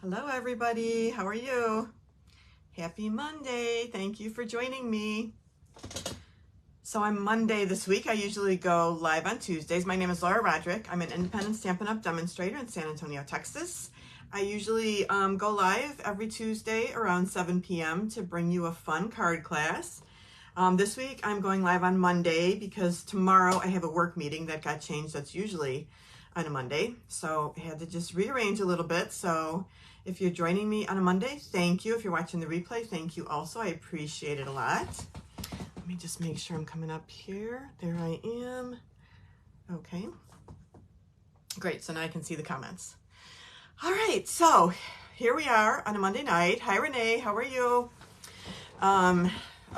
Hello everybody, how are you? Happy Monday, thank you for joining me. So I'm Monday this week. I usually go live on Tuesdays. My name is Laura Rodrick. I'm an independent Stampin' Up! Demonstrator in San Antonio, Texas. I usually go live every Tuesday around 7 p.m. to bring you a fun card class. This week I'm going live on Monday because tomorrow I have a work meeting that got changed. That's usually on a Monday, so I had to just rearrange a little bit. So if you're joining me on a Monday, thank you. If you're watching the replay, thank you also. I appreciate it a lot. Let me just make sure I'm coming up here. There I am. Okay. Great, so now I can see the comments. All right, so here we are on a Monday night. Hi, Renee, how are you? A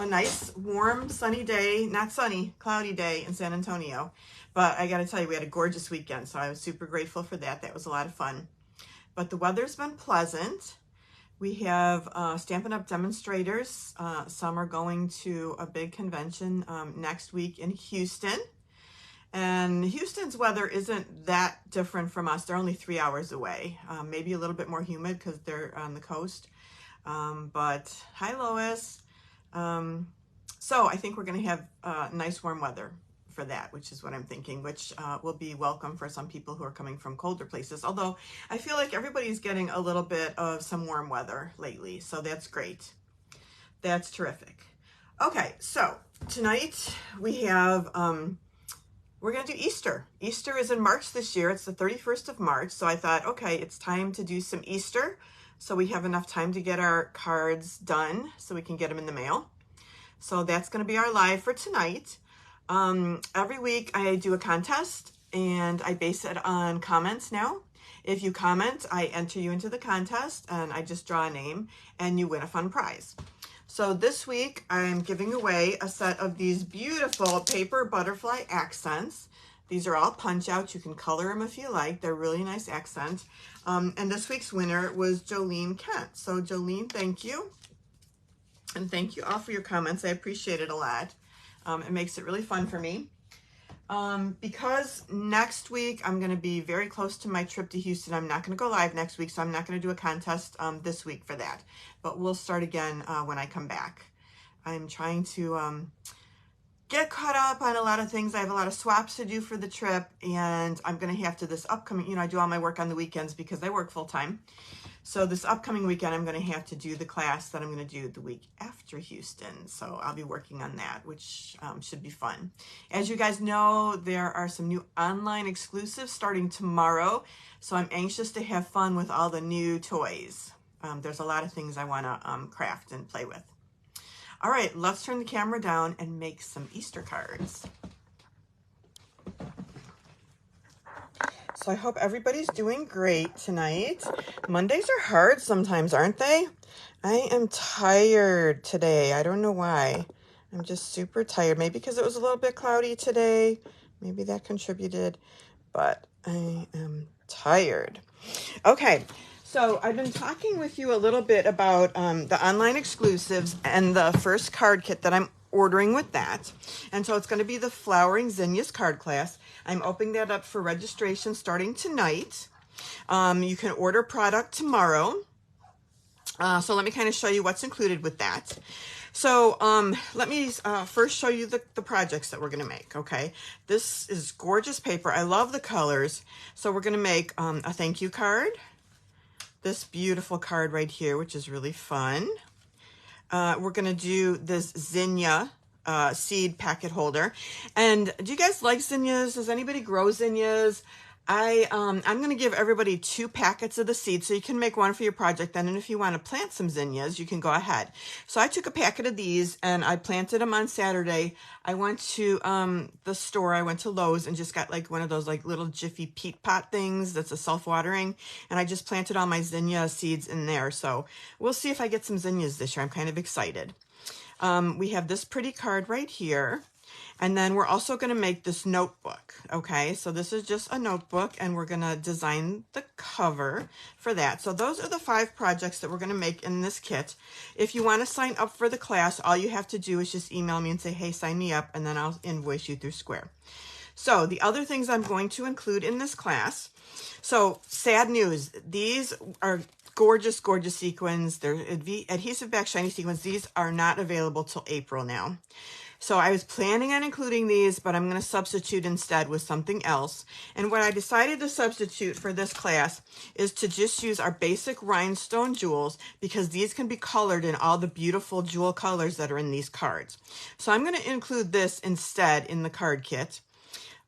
nice, warm, sunny day, not sunny, cloudy day in San Antonio. But I got to tell you, we had a gorgeous weekend, so I was super grateful for that. That was a lot of fun. But the weather's been pleasant. We have Stampin' Up! Demonstrators. Some are going to a big convention next week in Houston. And Houston's weather isn't that different from us. They're only 3 hours away. Maybe a little bit more humid because they're on the coast. But hi, Lois. So I think we're going to have nice warm weather for that, which is what I'm thinking, which will be welcome for some people who are coming from colder places. Although I feel like everybody's getting a little bit of some warm weather lately, so that's great. That's terrific. Okay, so tonight we have, we're going to do Easter. Easter is in March this year. It's the 31st of March, so I thought, okay, it's time to do some Easter, so we have enough time to get our cards done so we can get them in the mail. So that's going to be our live for tonight. Every week I do a contest and I base it on comments now. If you comment, I enter you into the contest and I just draw a name and you win a fun prize. So this week I'm giving away a set of these beautiful paper butterfly accents. These are all punch outs. You can color them if you like. They're really nice accents. And this week's winner was Jolene Kent. So Jolene, thank you. And thank you all for your comments. I appreciate it a lot. It makes it really fun for me. Because next week I'm going to be very close to my trip to Houston. I'm not going to go live next week, so I'm not going to do a contest this week for that. But we'll start again when I come back. I'm trying to get caught up on a lot of things. I have a lot of swaps to do for the trip, and I'm going to have to this upcoming, I do all my work on the weekends because I work full time. So this upcoming weekend, I'm going to have to do the class that I'm going to do the week after Houston. So I'll be working on that, which should be fun. As you guys know, there are some new online exclusives starting tomorrow. So I'm anxious to have fun with all the new toys. There's a lot of things I want to craft and play with. All right, let's turn the camera down and make some Easter cards. So I hope everybody's doing great tonight. Mondays are hard sometimes, aren't they? I am tired today. I don't know why. I'm just super tired. Maybe because it was a little bit cloudy today. Maybe that contributed. But I am tired. Okay, so I've been talking with you a little bit about the online exclusives and the first card kit that I'm ordering with that. And so it's going to be the Flowering Zinnias card class. I'm opening that up for registration starting tonight. You can order product tomorrow. So let me kind of show you what's included with that. So let me first show you the projects that we're going to make, okay? This is gorgeous paper. I love the colors. So we're going to make a thank you card. This beautiful card right here, which is really fun. We're going to do this zinnia seed packet holder. And do you guys like zinnias? Does anybody grow zinnias? I'm going to give everybody 2 packets of the seed, so you can make one for your project then, and if you want to plant some zinnias, you can go ahead. So I took a packet of these and I planted them on Saturday. I went to the store, I went to Lowe's and just got like one of those like little Jiffy peat pot things that's a self-watering, and I just planted all my zinnia seeds in there. So we'll see if I get some zinnias this year. I'm kind of excited. We have this pretty card right here. And then we're also going to make this notebook, okay? So this is just a notebook, and we're going to design the cover for that. So those are the 5 projects that we're going to make in this kit. If you want to sign up for the class, all you have to do is just email me and say, hey, sign me up, and then I'll invoice you through Square. So the other things I'm going to include in this class. So sad news, these are gorgeous, gorgeous sequins. They're adhesive back shiny sequins. These are not available till April now. So I was planning on including these, but I'm going to substitute instead with something else. And what I decided to substitute for this class is to just use our basic rhinestone jewels, because these can be colored in all the beautiful jewel colors that are in these cards. So I'm going to include this instead in the card kit.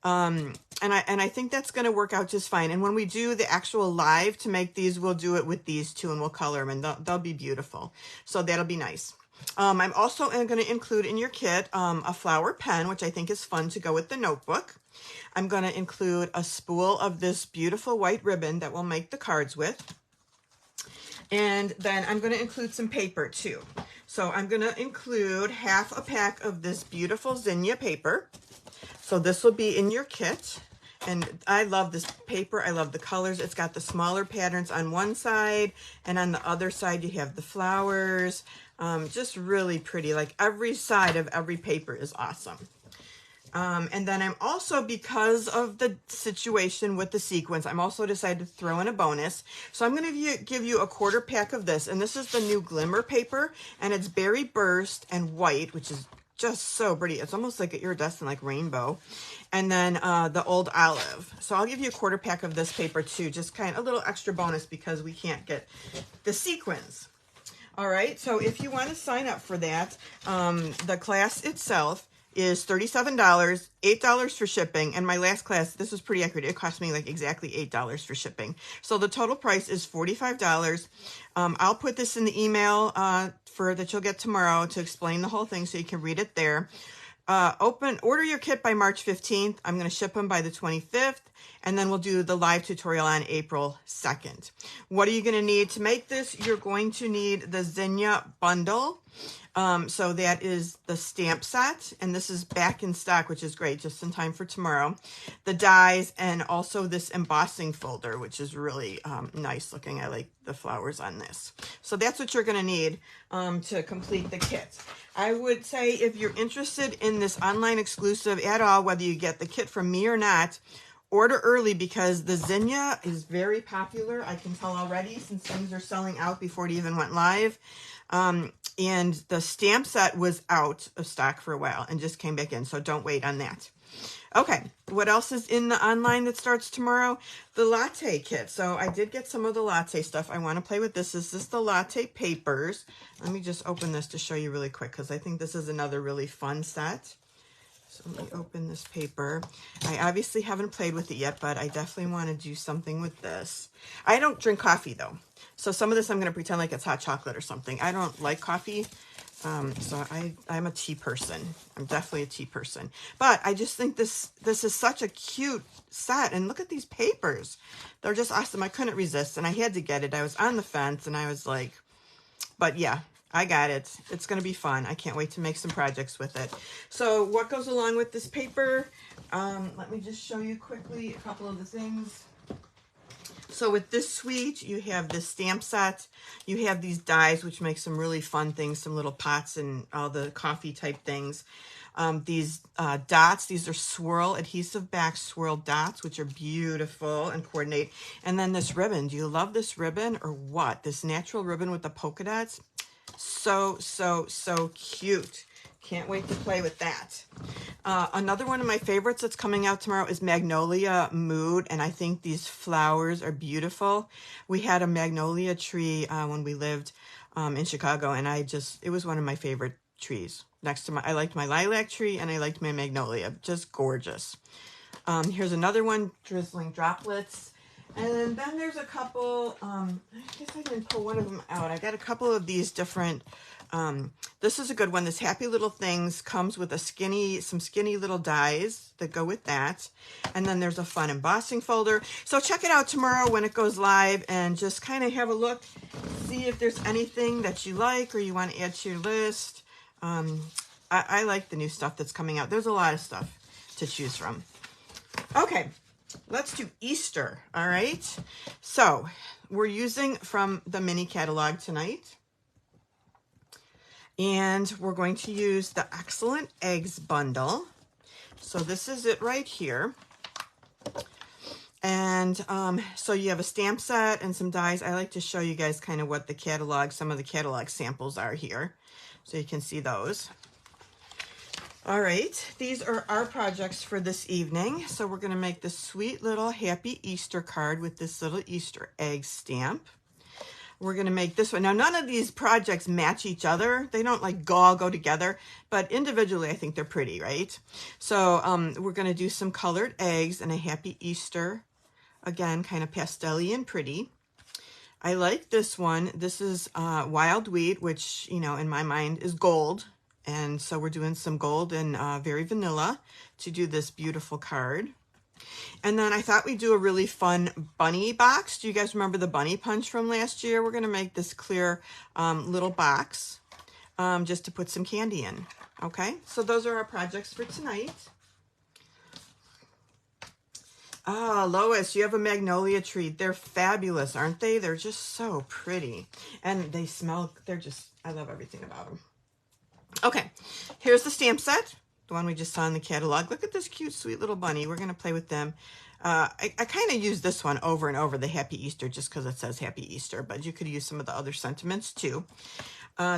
And I think that's going to work out just fine. And when we do the actual live to make these, we'll do it with these two and we'll color them, and they'll be beautiful. So that'll be nice. I'm also going to include in your kit a flower pen, which I think is fun to go with the notebook. I'm going to include a spool of this beautiful white ribbon that we'll make the cards with. And then I'm going to include some paper too. So I'm going to include half a pack of this beautiful zinnia paper. So this will be in your kit. And I love this paper. I love the colors. It's got the smaller patterns on one side, and on the other side you have the flowers. Just really pretty. Like every side of every paper is awesome. And then I'm also, because of the situation with the sequins, I'm also decided to throw in a bonus. So I'm going to give you a quarter pack of this, and this is the new Glimmer paper, and it's Berry Burst and white, which is just so pretty. It's almost like an iridescent, like rainbow. And then the Old Olive. So I'll give you a quarter pack of this paper too, just kind of a little extra bonus because we can't get the sequins. All right, so if you want to sign up for that, the class itself is $37, $8 for shipping, and my last class, this was pretty accurate. It cost me like exactly $8 for shipping. So the total price is $45. I'll put this in the email that you'll get tomorrow to explain the whole thing so you can read it there. Order your kit by March 15th. I'm going to ship them by the 25th, and then we'll do the live tutorial on April 2nd. What are you going to need to make this? You're going to need the Zinnia bundle. So that is the stamp set, and this is back in stock, which is great, just in time for tomorrow. The dies, and also this embossing folder, which is really nice looking. I like the flowers on this. So that's what you're going to need to complete the kit. I would say if you're interested in this online exclusive at all, whether you get the kit from me or not, order early, because the Zinnia is very popular. I can tell already, since things are selling out before it even went live. And the stamp set was out of stock for a while and just came back in, so don't wait on that. Okay, what else is in the online that starts tomorrow? The latte kit. So I did get some of the latte stuff. I want to play with this. This is the latte papers. Let me just open this to show you really quick, because I think this is another really fun set. So let me open this paper. I obviously haven't played with it yet, but I definitely want to do something with this. I don't drink coffee though. So some of this I'm going to pretend like it's hot chocolate or something. I don't like coffee. So I'm a tea person. I'm definitely a tea person. But I just think this is such a cute set. And look at these papers. They're just awesome. I couldn't resist, and I had to get it. I was on the fence, and I was like, but yeah, I got it. It's going to be fun. I can't wait to make some projects with it. So what goes along with this paper? Let me just show you quickly a couple of the things. So with this suite, you have this stamp set. You have these dies, which make some really fun things, some little pots and all the coffee type things. These dots, these are adhesive back swirl dots, which are beautiful and coordinate. And then this ribbon. Do you love this ribbon or what? This natural ribbon with the polka dots. So, so, so cute. Can't wait to play with that. Another one of my favorites that's coming out tomorrow is Magnolia Mood, and I think these flowers are beautiful. We had a magnolia tree when we lived in Chicago, and it was one of my favorite trees. I liked my lilac tree, and I liked my magnolia. Just gorgeous. Here's another one, Drizzling Droplets. And then there's a couple, I guess I didn't pull one of them out. I got a couple of these different, this is a good one. This Happy Little Things comes with some skinny little dies that go with that. And then there's a fun embossing folder. So check it out tomorrow when it goes live, and just kind of have a look, see if there's anything that you like or you want to add to your list. I like the new stuff that's coming out. There's a lot of stuff to choose from. Okay. Let's do Easter, all right? So we're using from the mini catalog tonight. And we're going to use the Excellent Eggs bundle. So this is it right here. And so you have a stamp set and some dies. I like to show you guys kind of what the catalog, some of the catalog samples are here, so you can see those. All right, these are our projects for this evening. So we're going to make this sweet little Happy Easter card with this little Easter egg stamp. We're going to make this one. Now, none of these projects match each other. They don't like all go together, but individually I think they're pretty, right? So we're going to do some colored eggs and a Happy Easter. Again, kind of pastel-y and pretty. I like this one. This is Wild Wheat, which, you know, in my mind is gold. And so we're doing some gold and very vanilla to do this beautiful card. And then I thought we'd do a really fun bunny box. Do you guys remember the bunny punch from last year? We're going to make this clear little box just to put some candy in. Okay, so those are our projects for tonight. Ah, Lois, you have a magnolia tree. They're fabulous, aren't they? They're just so pretty. And they smell, they're just, I love everything about them. Okay, here's the stamp set, the one we just saw in the catalog. Look at this cute, sweet little bunny. We're going to play with them. I kind of use this one over and over, the Happy Easter, just because it says Happy Easter, but you could use some of the other sentiments too.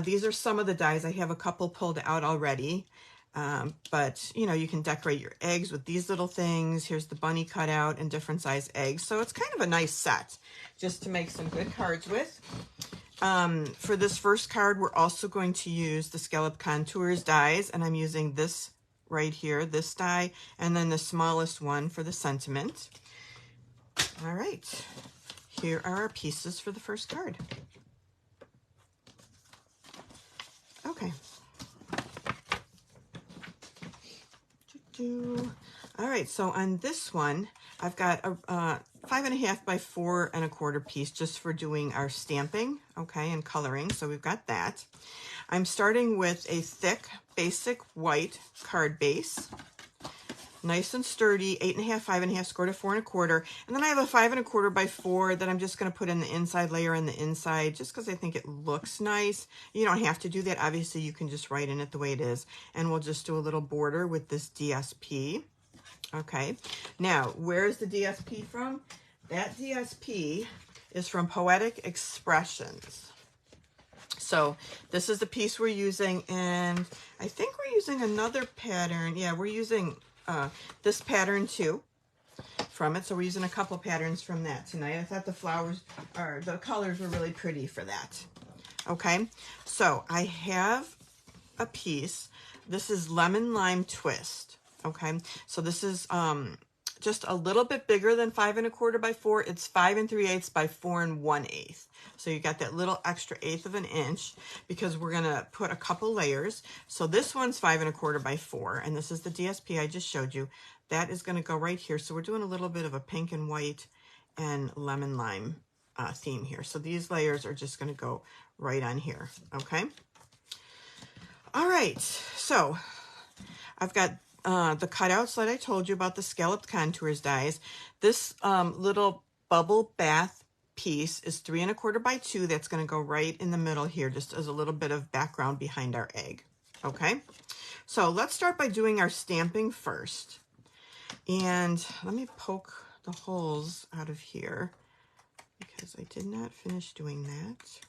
These are some of the dies. I have a couple pulled out already. But you know, you can decorate your eggs with these little things. Here's the bunny cutout and different size eggs. So it's kind of a nice set just to make some good cards with. For this first card, we're also going to use the Scallop Contours dies, and I'm using this right here, this die, and then the smallest one for the sentiment. All right, here are our pieces for the first card. Okay. All right, so on this one, I've got a 5.5 by 4 1/4 piece just for doing our stamping, okay, and coloring. So we've got that. I'm starting with a thick, basic white card base, nice and sturdy, 8.5, 5.5, scored a 4 1/4, and then I have a 5 1/4 by 4 that I'm just going to put in the inside layer in the inside, just because I think it looks nice. You don't have to do that. Obviously, you can just write in it the way it is, and we'll just do a little border with this DSP. Okay, now where's the DSP from? That DSP is from Poetic Expressions. So this is the piece we're using, and I think we're using another pattern. Yeah, we're using this pattern too from it. So we're using a couple patterns from that tonight. I thought the flowers, or the colors were really pretty for that. Okay, so I have a piece. This is Lemon Lime Twist. Okay, so this is just a little bit bigger than 5 1/4 by 4. It's 5 3/8 by 4 1/8. So you got that little extra 1/8 of an inch because we're gonna put a couple layers. So this one's 5 1/4 by 4, and this is the DSP I just showed you. That is gonna go right here. So we're doing a little bit of a pink and white and lemon lime theme here. So these layers are just gonna go right on here, okay? All right, so I've got the cutouts that I told you about, the Scalloped Contours dies. This little bubble bath piece is 3 1/4 by 2. That's going to go right in the middle here, just as a little bit of background behind our egg. Okay, so let's start by doing our stamping first. And let me poke the holes out of here because I did not finish doing that.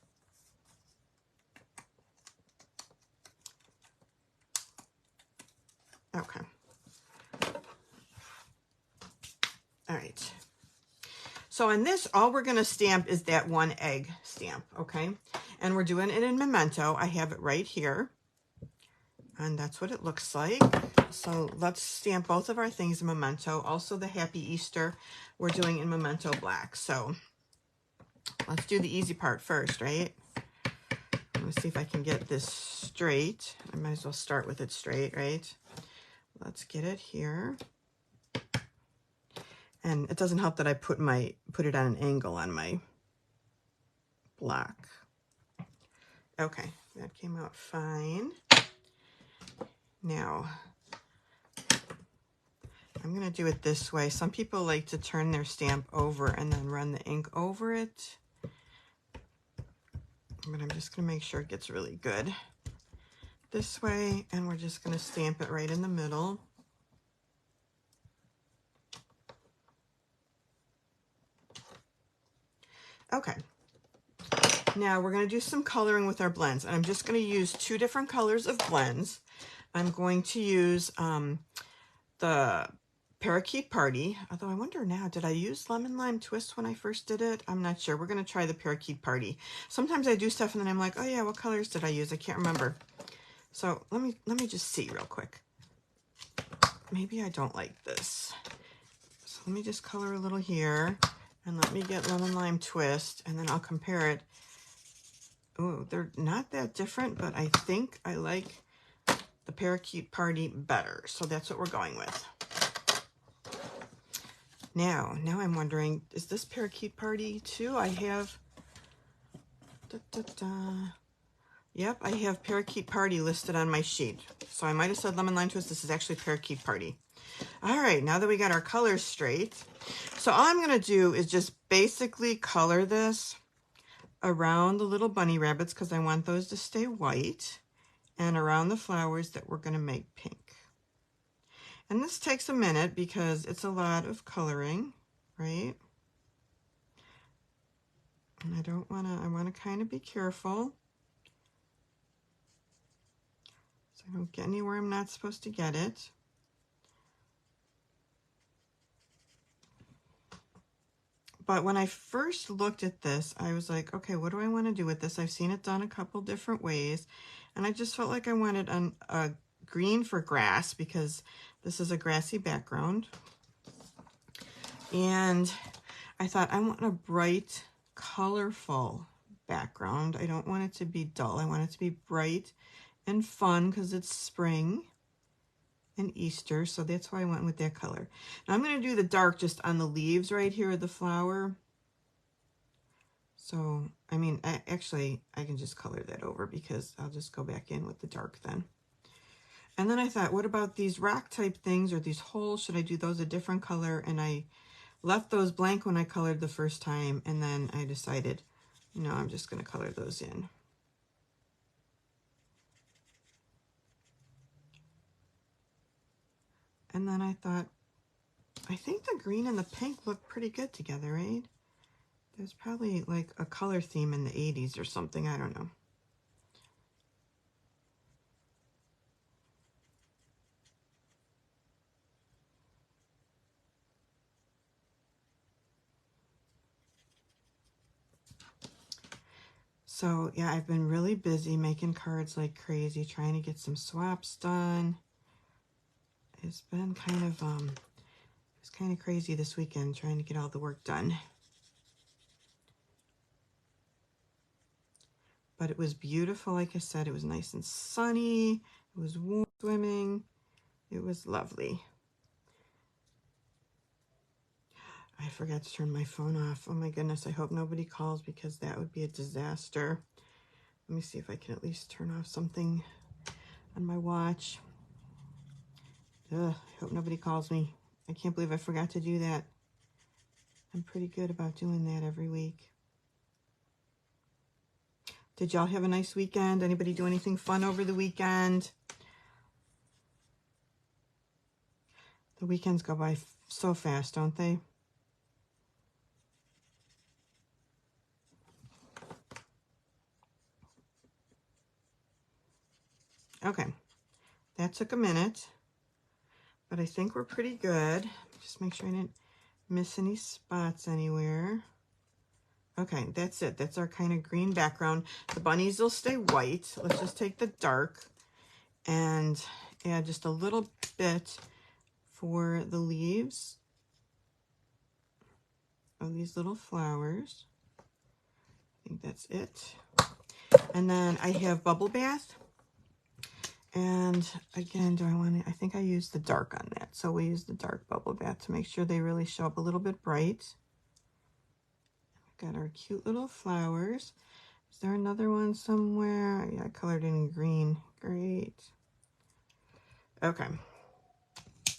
Okay. All right. So on this, all we're going to stamp is that one egg stamp, okay? And we're doing it in Memento. I have it right here. And that's what it looks like. So let's stamp both of our things in Memento. Also the Happy Easter we're doing in Memento Black. So let's do the easy part first, right? I'm going to see if I can get this straight. I might as well start with it straight, right? Let's get it here. And it doesn't help that I put it on an angle on my block. Okay, that came out fine. Now, I'm going to do it this way. Some people like to turn their stamp over and then run the ink over it. But I'm just going to make sure it gets really good this way. And we're just going to stamp it right in the middle. Okay. Now we're going to do some coloring with our blends, and I'm just going to use 2 different colors of blends. I'm going to use the Parakeet Party, although I wonder now, did I use Lemon Lime Twist when I first did it? I'm not sure. We're going to try the Parakeet Party. Sometimes I do stuff and then I'm like, oh yeah, what colors did I use? I can't remember. So let me just see real quick. Maybe I don't like this. So let me just color a little here, and let me get Lemon Lime Twist, and then I'll compare it. Oh, they're not that different, but I think I like the Parakeet Party better. So that's what we're going with. Now I'm wondering, is this Parakeet Party too? I have, yep, I have Parakeet Party listed on my sheet. So I might have said Lemon Lime Twist. This is actually Parakeet Party. All right, now that we got our colors straight, so all I'm going to do is just basically color this around the little bunny rabbits because I want those to stay white, and around the flowers that we're going to make pink. And this takes a minute because it's a lot of coloring, right? And I want to kind of be careful so I don't get anywhere I'm not supposed to get it. But when I first looked at this, I was like, okay, what do I want to do with this? I've seen it done a couple different ways, and I just felt like I wanted a green for grass because this is a grassy background. And I thought I want a bright, colorful background. I don't want it to be dull. I want it to be bright and fun because it's spring and Easter, so that's why I went with that color. Now I'm going to do the dark just on the leaves right here of the flower. So, I mean, I can just color that over because I'll just go back in with the dark then. And then I thought, what about these rock type things or these holes? Should I do those a different color? And I left those blank when I colored the first time, and then I decided, no, I'm just going to color those in. And then I thought, I think the green and the pink look pretty good together, right? There's probably like a color theme in the 80s or something, I don't know. So yeah, I've been really busy making cards like crazy, trying to get some swaps done. It's been kind of, it was kind of crazy this weekend trying to get all the work done. But it was beautiful, like I said. It was nice and sunny. It was warm swimming. It was lovely. I forgot to turn my phone off. Oh my goodness, I hope nobody calls because that would be a disaster. Let me see if I can at least turn off something on my watch. Ugh, I hope nobody calls me. I can't believe I forgot to do that. I'm pretty good about doing that every week. Did y'all have a nice weekend? Anybody do anything fun over the weekend? The weekends go by so fast, don't they? Okay, that took a minute, but I think we're pretty good. Just make sure I didn't miss any spots anywhere. Okay, that's it. That's our kind of green background. The bunnies will stay white. Let's just take the dark and add just a little bit for the leaves of these little flowers. I think that's it. And then I have Bubble Bath. And again, I think I used the dark on that. So we use the dark Bubble Bath to make sure they really show up a little bit bright. Got our cute little flowers. Is there another one somewhere? Yeah, I colored in green. Great. Okay.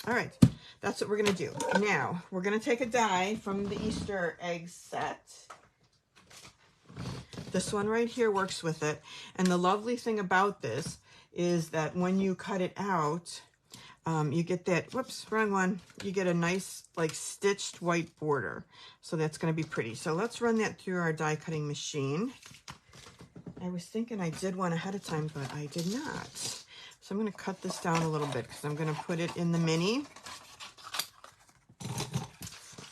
All right. That's what we're going to do. Now, we're going to take a die from the Easter egg set. This one right here works with it. And the lovely thing about this is that when you cut it out, you get that, whoops, wrong one. You get a nice like stitched white border. So that's going to be pretty. So let's run that through our die cutting machine. I was thinking I did one ahead of time, but I did not. So I'm going to cut this down a little bit because I'm going to put it in the mini.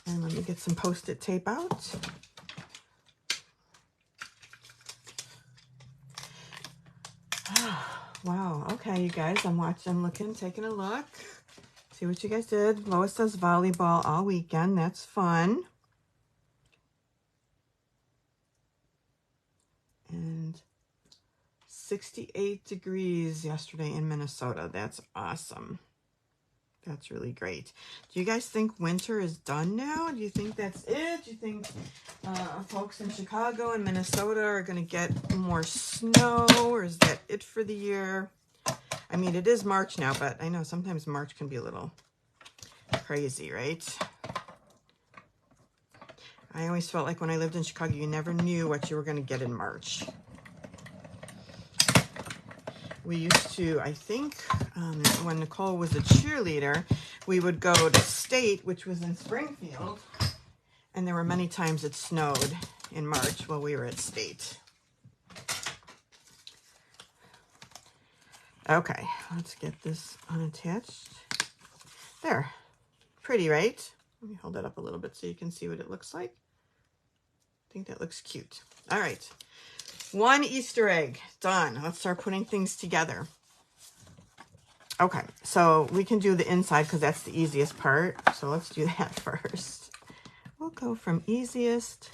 And let me get some Post-it tape out. Wow, okay, you guys, I'm watching, looking, taking a look. See what you guys did. Lois does volleyball all weekend. That's fun. And 68 degrees yesterday in Minnesota. That's awesome. That's really great. Do you guys think winter is done now? Do you think that's it? Do you think folks in Chicago and Minnesota are going to get more snow? Or is that it for the year? I mean, it is March now, but I know sometimes March can be a little crazy, right? I always felt like when I lived in Chicago, you never knew what you were going to get in March. We used to, I think, when Nicole was a cheerleader, we would go to state, which was in Springfield, and there were many times it snowed in March while we were at state. Okay, let's get this unattached. There. Pretty, right? Let me hold that up a little bit so you can see what it looks like. I think that looks cute. All right. One Easter egg. Done. Let's start putting things together. Okay, so we can do the inside because that's the easiest part. So let's do that first. We'll go from easiest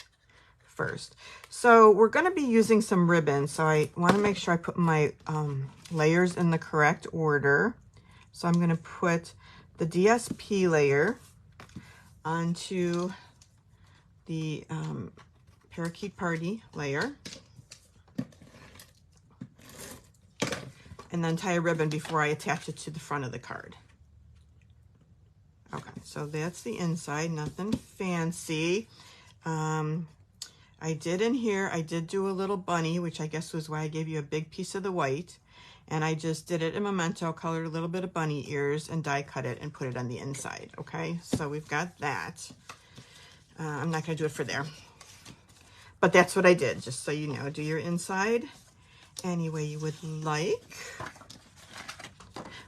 first. So we're going to be using some ribbon. So I want to make sure I put my layers in the correct order. So I'm going to put the DSP layer onto the Parakeet Party layer. And then tie a ribbon before I attach it to the front of the card. Okay, so that's the inside, nothing fancy. I did in here, I did do a little bunny, which I guess was why I gave you a big piece of the white. And I just did it in Memento, colored a little bit of bunny ears and die cut it and put it on the inside, okay? So we've got that. I'm not gonna do it for there. But that's what I did, just so you know. Do your inside any way you would like.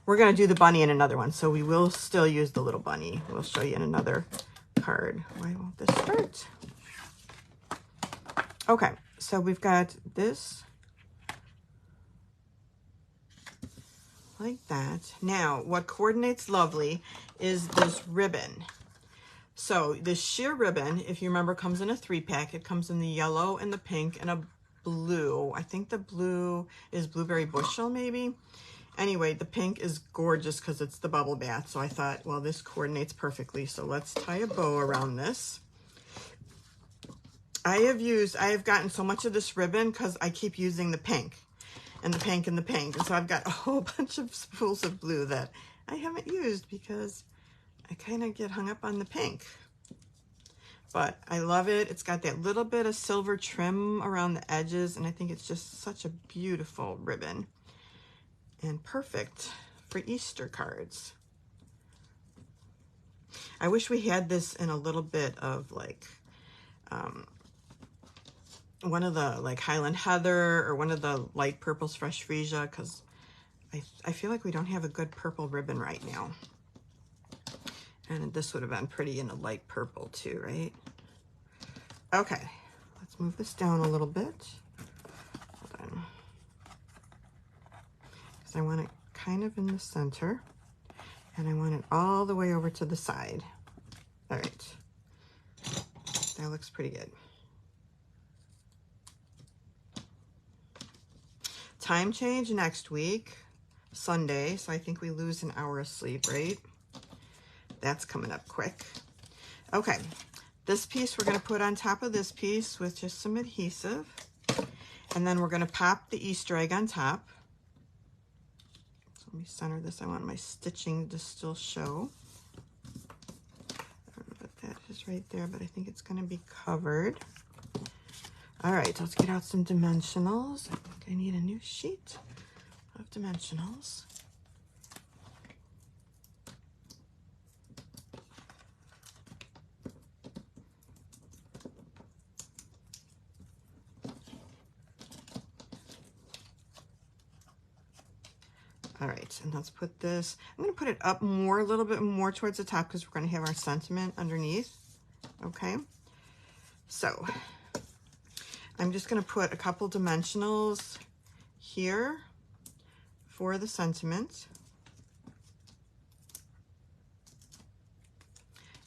We're going to do the bunny in another one, so we will still use the little bunny. We'll show you in another card. Why won't this start? Okay, so we've got this like that. Now, what coordinates lovely is this ribbon. So this sheer ribbon, if you remember, comes in a 3-pack. It comes in the yellow and the pink and a blue. I think the blue is Blueberry Bushel, maybe. Anyway, the pink is gorgeous because it's the bubble bath. So I thought, well, this coordinates perfectly. So let's tie a bow around this. I have gotten so much of this ribbon because I keep using the pink and the pink and the pink. And so I've got a whole bunch of spools of blue that I haven't used because I kind of get hung up on the pink. But I love it. It's got that little bit of silver trim around the edges, and I think it's just such a beautiful ribbon and perfect for Easter cards. I wish we had this in a little bit of like one of the like Highland Heather or one of the light purples, Fresh Freesia, because I feel like we don't have a good purple ribbon right now. And this would have been pretty in a light purple too, right? Okay, let's move this down a little bit. Hold on. Because I want it kind of in the center. And I want it all the way over to the side. All right. That looks pretty good. Time change next week, Sunday. So I think we lose an hour of sleep, right? That's coming up quick. Okay, this piece we're going to put on top of this piece with just some adhesive. And then we're going to pop the Easter egg on top. So let me center this. I want my stitching to still show. I don't know what that is right there, but I think it's going to be covered. All right, let's get out some dimensionals. I think I need a new sheet of dimensionals. All right, and let's put this, I'm gonna put it up more, a little bit more towards the top because we're gonna have our sentiment underneath, okay? So, I'm just gonna put a couple dimensionals here for the sentiment.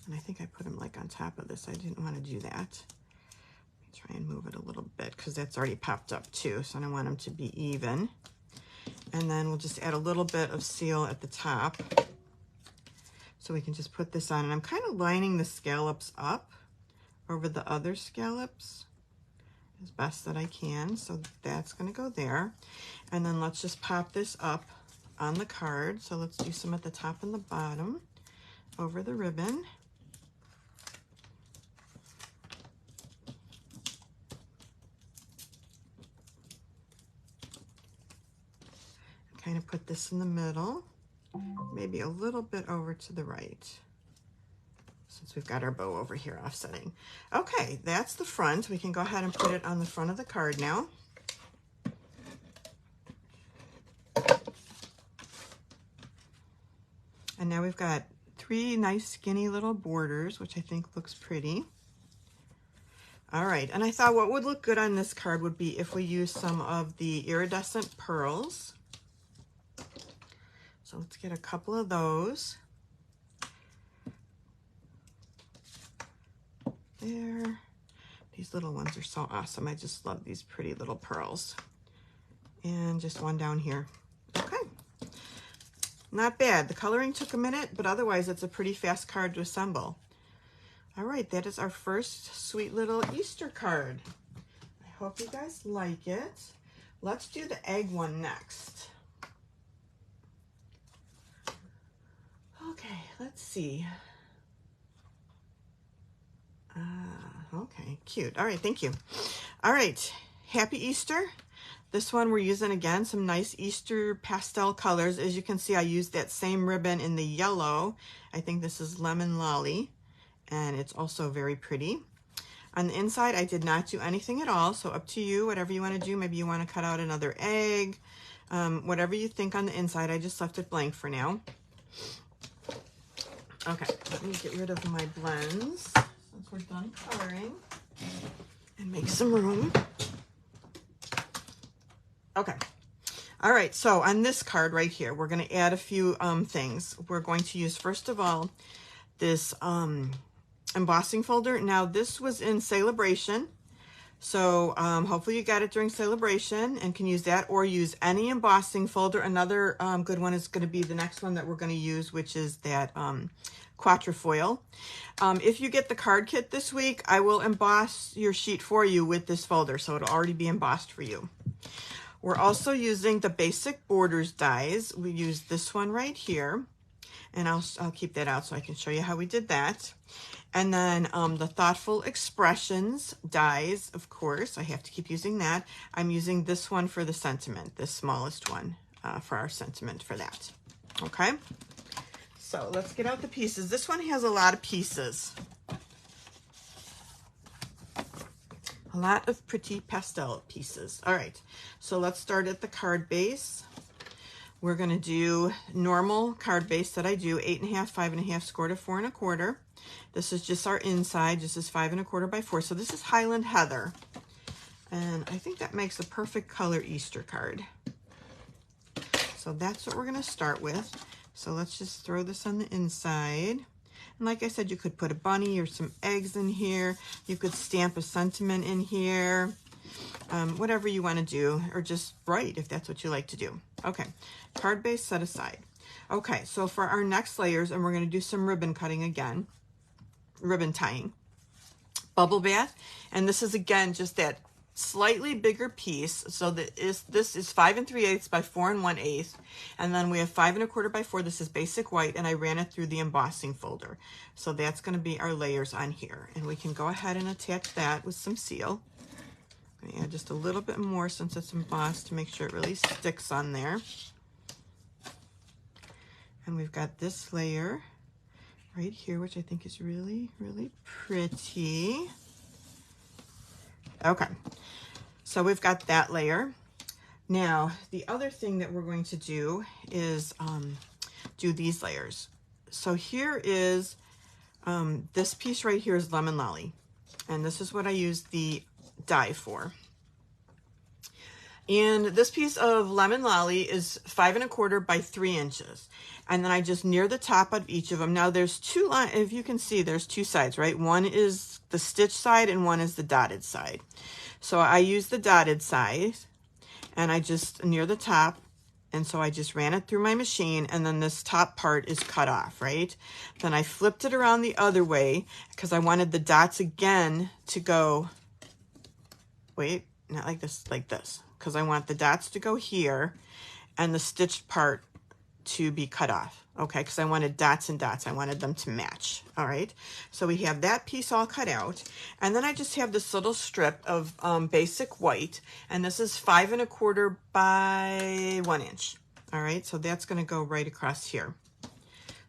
And I think I put them like on top of this. I didn't want to do that. Let me try and move it a little bit because that's already popped up too, so I don't want them to be even. And then we'll just add a little bit of seal at the top. So we can just put this on. And I'm kind of lining the scallops up over the other scallops as best that I can. So that's going to go there. And then let's just pop this up on the card. So let's do some at the top and the bottom over the ribbon. Kind of put this in the middle, maybe a little bit over to the right, since we've got our bow over here offsetting. Okay, that's the front. We can go ahead and put it on the front of the card now. And now we've got 3 nice skinny little borders, which I think looks pretty. All right, and I thought what would look good on this card would be if we use some of the iridescent pearls. So let's get a couple of those. There. These little ones are so awesome. I just love these pretty little pearls. And just one down here. Okay. Not bad. The coloring took a minute, but otherwise it's a pretty fast card to assemble. All right, that is our first sweet little Easter card. I hope you guys like it. Let's do the egg one next. Okay, let's see. Okay, cute. All right, thank you. All right, happy Easter. This one we're using, again, some nice Easter pastel colors. As you can see, I used that same ribbon in the yellow. I think this is Lemon Lolly, and it's also very pretty. On the inside, I did not do anything at all, so up to you, whatever you want to do. Maybe you want to cut out another egg, whatever you think on the inside. I just left it blank for now. Okay, let me get rid of my blends since we're done coloring and make some room. Okay. All right, so on this card right here, we're going to add a few things. We're going to use, first of all, this embossing folder. Now, this was in Celebration, so hopefully you got it during Celebration and can use that, or use any embossing folder. Another good one is going to be the next one that we're going to use, which is that quatrefoil. If you get the card kit this week, I will emboss your sheet for you with this folder, so it'll already be embossed for you. We're also using the basic borders dies. We use this one right here, and I'll keep that out so I can show you how we did that. And then the Thoughtful Expressions dies, of course, I have to keep using that. I'm using this one for the sentiment, this smallest one for our sentiment for that. Okay, so let's get out the pieces. This one has a lot of pieces. A lot of pretty pastel pieces. All right, so let's start at the card base. We're gonna do normal card base that I do, 8 1/2, 5 1/2 score to 4 1/4. This is just our inside. This is 5 1/4 by 4. So this is Highland Heather. And I think that makes a perfect color Easter card. So that's what we're gonna start with. So let's just throw this on the inside. And like I said, you could put a bunny or some eggs in here. You could stamp a sentiment in here. Whatever you want to do, or just write if that's what you like to do. Okay, card base set aside. Okay, so for our next layers, and we're going to do some ribbon cutting again, ribbon tying. Bubble bath, and this is again just that slightly bigger piece. So this is 5 3/8 by 4 1/8, and then we have 5 1/4 by 4. This is basic white, and I ran it through the embossing folder. So that's going to be our layers on here, and we can go ahead and attach that with some seal. I'm going to add just a little bit more since it's embossed to make sure it really sticks on there. And we've got this layer right here, which I think is really, really pretty. Okay, so we've got that layer. Now, the other thing that we're going to do is do these layers. So here is, this piece right here is Lemon Lolly. And this is what I use the die for. And this piece of Lemon Lolly is 5 1/4 by 3 inches. And then I just near the top of each of them. Now there's two lines, if you can see, there's two sides, right? One is the stitch side and one is the dotted side. So I use the dotted side and I just near the top. And so I just ran it through my machine, and then this top part is cut off, right? Then I flipped it around the other way because I wanted the dots again to go, wait, not like this, because I want the dots to go here and the stitched part to be cut off, okay? Because I wanted dots and dots. I wanted them to match, all right? So we have that piece all cut out, and then I just have this little strip of basic white, and this is 5 1/4 by 1 inch, all right? So that's gonna go right across here.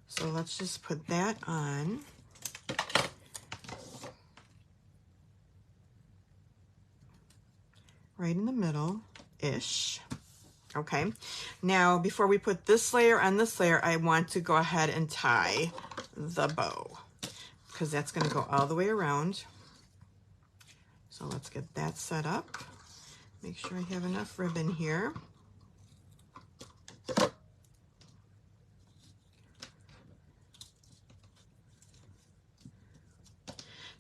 So let's just put that on. Right in the middle-ish. Okay, now before we put this layer on this layer, I want to go ahead and tie the bow because that's going to go all the way around. So let's get that set up. Make sure I have enough ribbon here.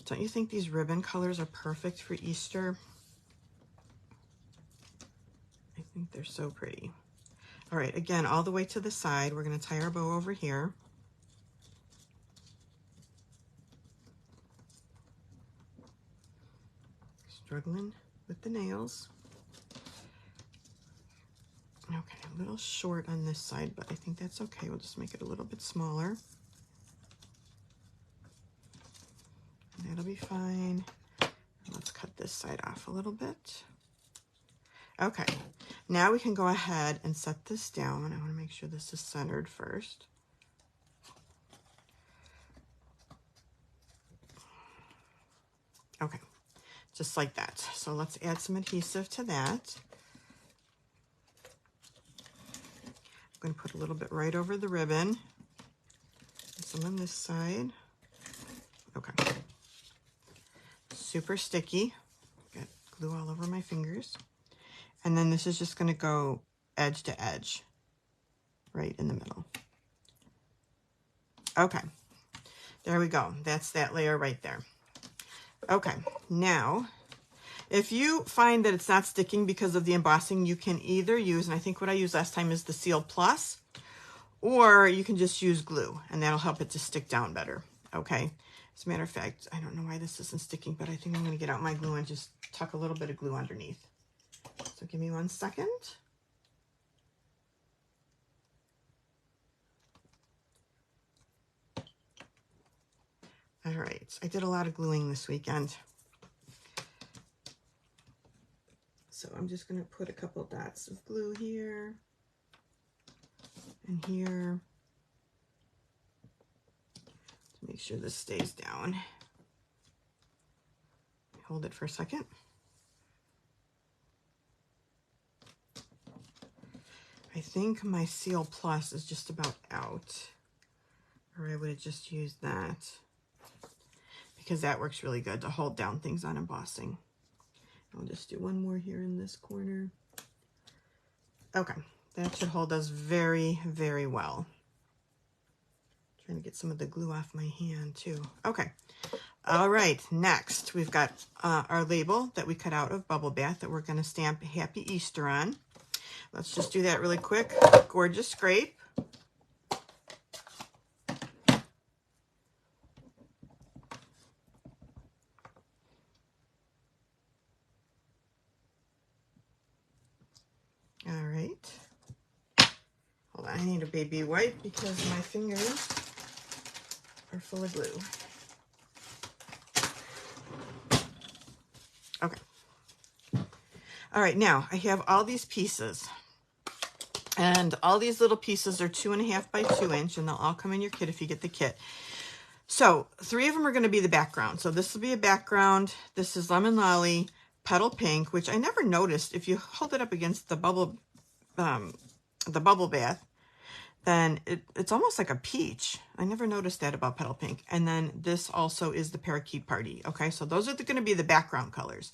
Don't you think these ribbon colors are perfect for Easter? I think they're so pretty. All right, again, all the way to the side, we're going to tie our bow over here. Struggling with the nails. Okay, a little short on this side, but I think that's okay. We'll just make it a little bit smaller. That'll be fine. Let's cut this side off a little bit. Okay, now we can go ahead and set this down. I want to make sure this is centered first. Okay, just like that. So let's add some adhesive to that. I'm going to put a little bit right over the ribbon. Some on this side. Okay. Super sticky. Got glue all over my fingers. And then this is just going to go edge to edge, right in the middle. Okay, there we go. That's that layer right there. Okay, now, if you find that it's not sticking because of the embossing, you can either use, and I think what I used last time is the Seal Plus, or you can just use glue, and that'll help it to stick down better, okay? As a matter of fact, I don't know why this isn't sticking, but I think I'm going to get out my glue and just tuck a little bit of glue underneath. So give me 1 second. All right, I did a lot of gluing this weekend. So I'm just gonna put a couple dots of glue here and here to make sure this stays down. Hold it for a second. I think my Seal Plus is just about out, or I would have just used that because that works really good to hold down things on embossing. I'll just do one more here in this corner. Okay, that should hold us very, very well. Trying to get some of the glue off my hand too. Okay, all right, next we've got our label that we cut out of Bubble Bath that we're gonna stamp Happy Easter on. Let's just do that really quick. Gorgeous scrape. All right. Hold on, I need a baby wipe because my fingers are full of glue. Okay. All right, now I have all these pieces. And all these little pieces are 2.5 by 2 inch, and they'll all come in your kit if you get the kit. So 3 of them are going to be the background. So this will be a background. This is Lemon Lolly. Petal Pink, which I never noticed. If you hold it up against the bubble bath, then it's almost like a peach. I never noticed that about Petal Pink. And then this also is the Parakeet Party. Okay, so those are going to be the background colors.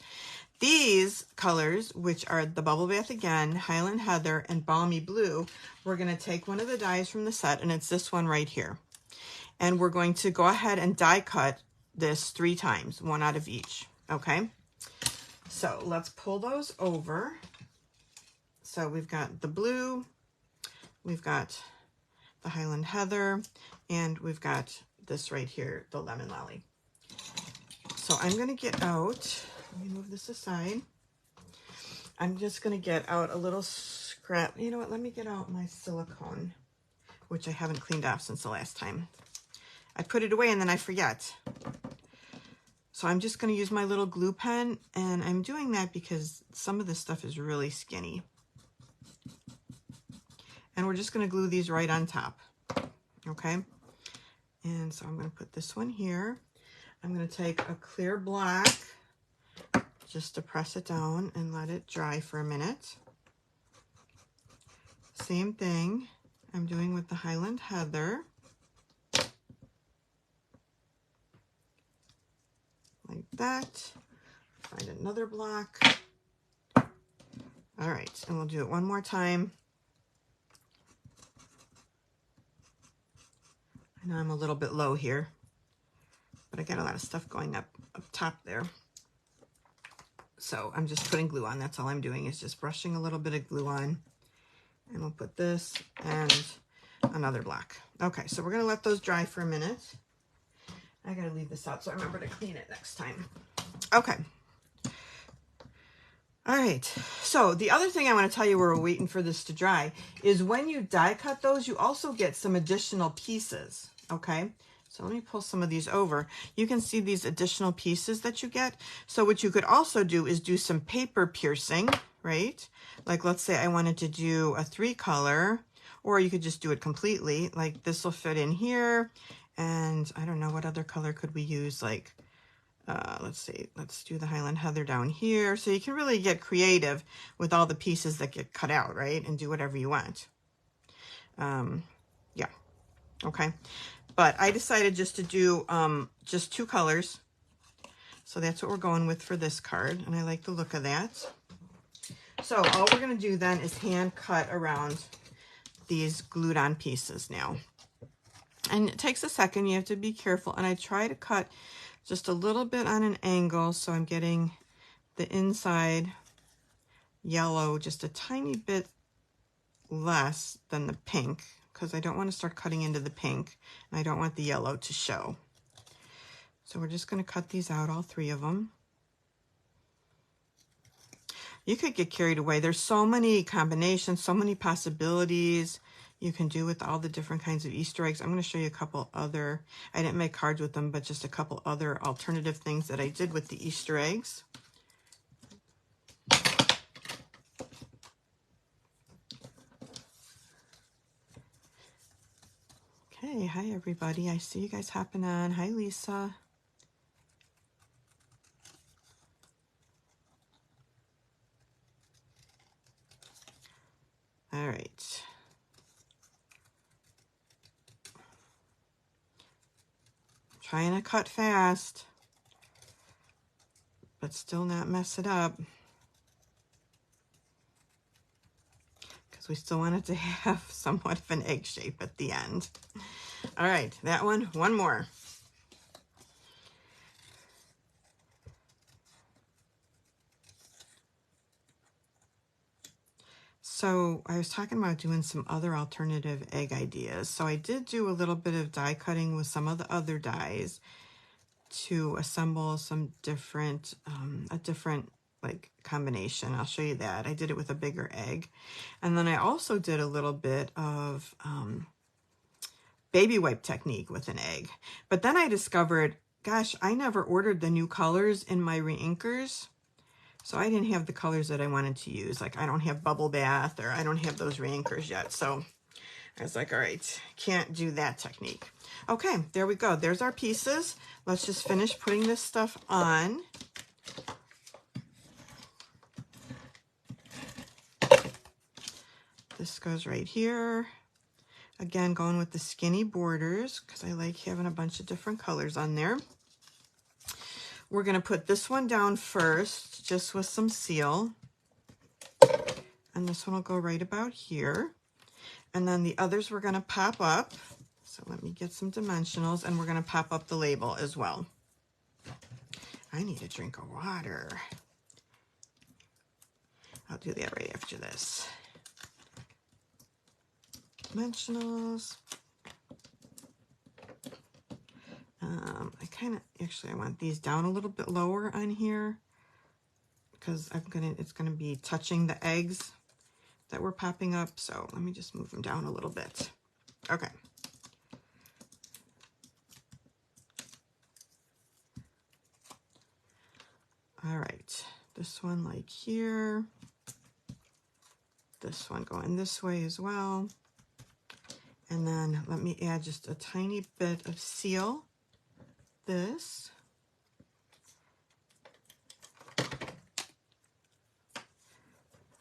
These colors, which are the Bubble Bath again, Highland Heather, and Balmy Blue, we're going to take one of the dies from the set, and it's this one right here. And we're going to go ahead and die cut this 3 times, 1 out of each. Okay, so let's pull those over. So we've got the blue, we've got the Highland Heather, and we've got this right here, the Lemon Lolly. So I'm going to get out, let me move this aside. I'm just going to get out a little scrap. You know what, let me get out my silicone, which I haven't cleaned off since the last time. I put it away and then I forget. So I'm just going to use my little glue pen, and I'm doing that because some of this stuff is really skinny. And we're just going to glue these right on top. Okay. And so I'm going to put this one here. I'm going to take a clear block just to press it down and let it dry for a minute. Same thing I'm doing with the Highland Heather. Like that. Find another block. All right, and we'll do it one more time. I know I'm a little bit low here, but I got a lot of stuff going up top there. So I'm just putting glue on. That's all I'm doing, is just brushing a little bit of glue on. And we'll put this and another block. Okay, so we're going to let those dry for a minute. I got to leave this out so I remember to clean it next time. Okay. All right, so the other thing I want to tell you while we're waiting for this to dry is when you die cut those, you also get some additional pieces, okay? So let me pull some of these over. You can see these additional pieces that you get. So what you could also do is do some paper piercing, right? Like let's say I wanted to do a 3-color, or you could just do it completely. Like this will fit in here, and I don't know what other color could we use, like let's see, let's do the Highland Heather down here. So you can really get creative with all the pieces that get cut out, right? And do whatever you want. Yeah, okay. But I decided just to do just 2 colors. So that's what we're going with for this card. And I like the look of that. So all we're going to do then is hand cut around these glued on pieces now. And it takes a second. You have to be careful. And I try to cut just a little bit on an angle, so I'm getting the inside yellow just a tiny bit less than the pink, because I don't want to start cutting into the pink, and I don't want the yellow to show. So we're just going to cut these out, all 3 of them. You could get carried away. There's so many combinations, so many possibilities you can do with all the different kinds of Easter eggs. I'm going to show you a couple other, I didn't make cards with them, but just a couple other alternative things that I did with the Easter eggs. Okay, hi everybody. I see you guys hopping on. Hi Lisa. All right. Trying to cut fast, but still not mess it up, because we still want it to have somewhat of an egg shape at the end. All right, that one more. So I was talking about doing some other alternative egg ideas. So I did do a little bit of die cutting with some of the other dies to assemble some different, a different like combination. I'll show you that. I did it with a bigger egg. And then I also did a little bit of baby wipe technique with an egg. But then I discovered, gosh, I never ordered the new colors in my reinkers. So I didn't have the colors that I wanted to use. Like I don't have Bubble Bath, or I don't have those reinkers yet. So I was like, all right, can't do that technique. Okay, there we go. There's our pieces. Let's just finish putting this stuff on. This goes right here. Again, going with the skinny borders because I like having a bunch of different colors on there. We're going to put this one down first, just with some seal. And this one will go right about here. And then the others we're going to pop up. So let me get some dimensionals, and we're going to pop up the label as well. I need a drink of water. I'll do that right after this. Dimensionals. I want these down a little bit lower on here because it's gonna be touching the eggs that we're popping up. So let me just move them down a little bit. Okay. All right, this one like here. This one going this way as well. And then let me add just a tiny bit of seal. This.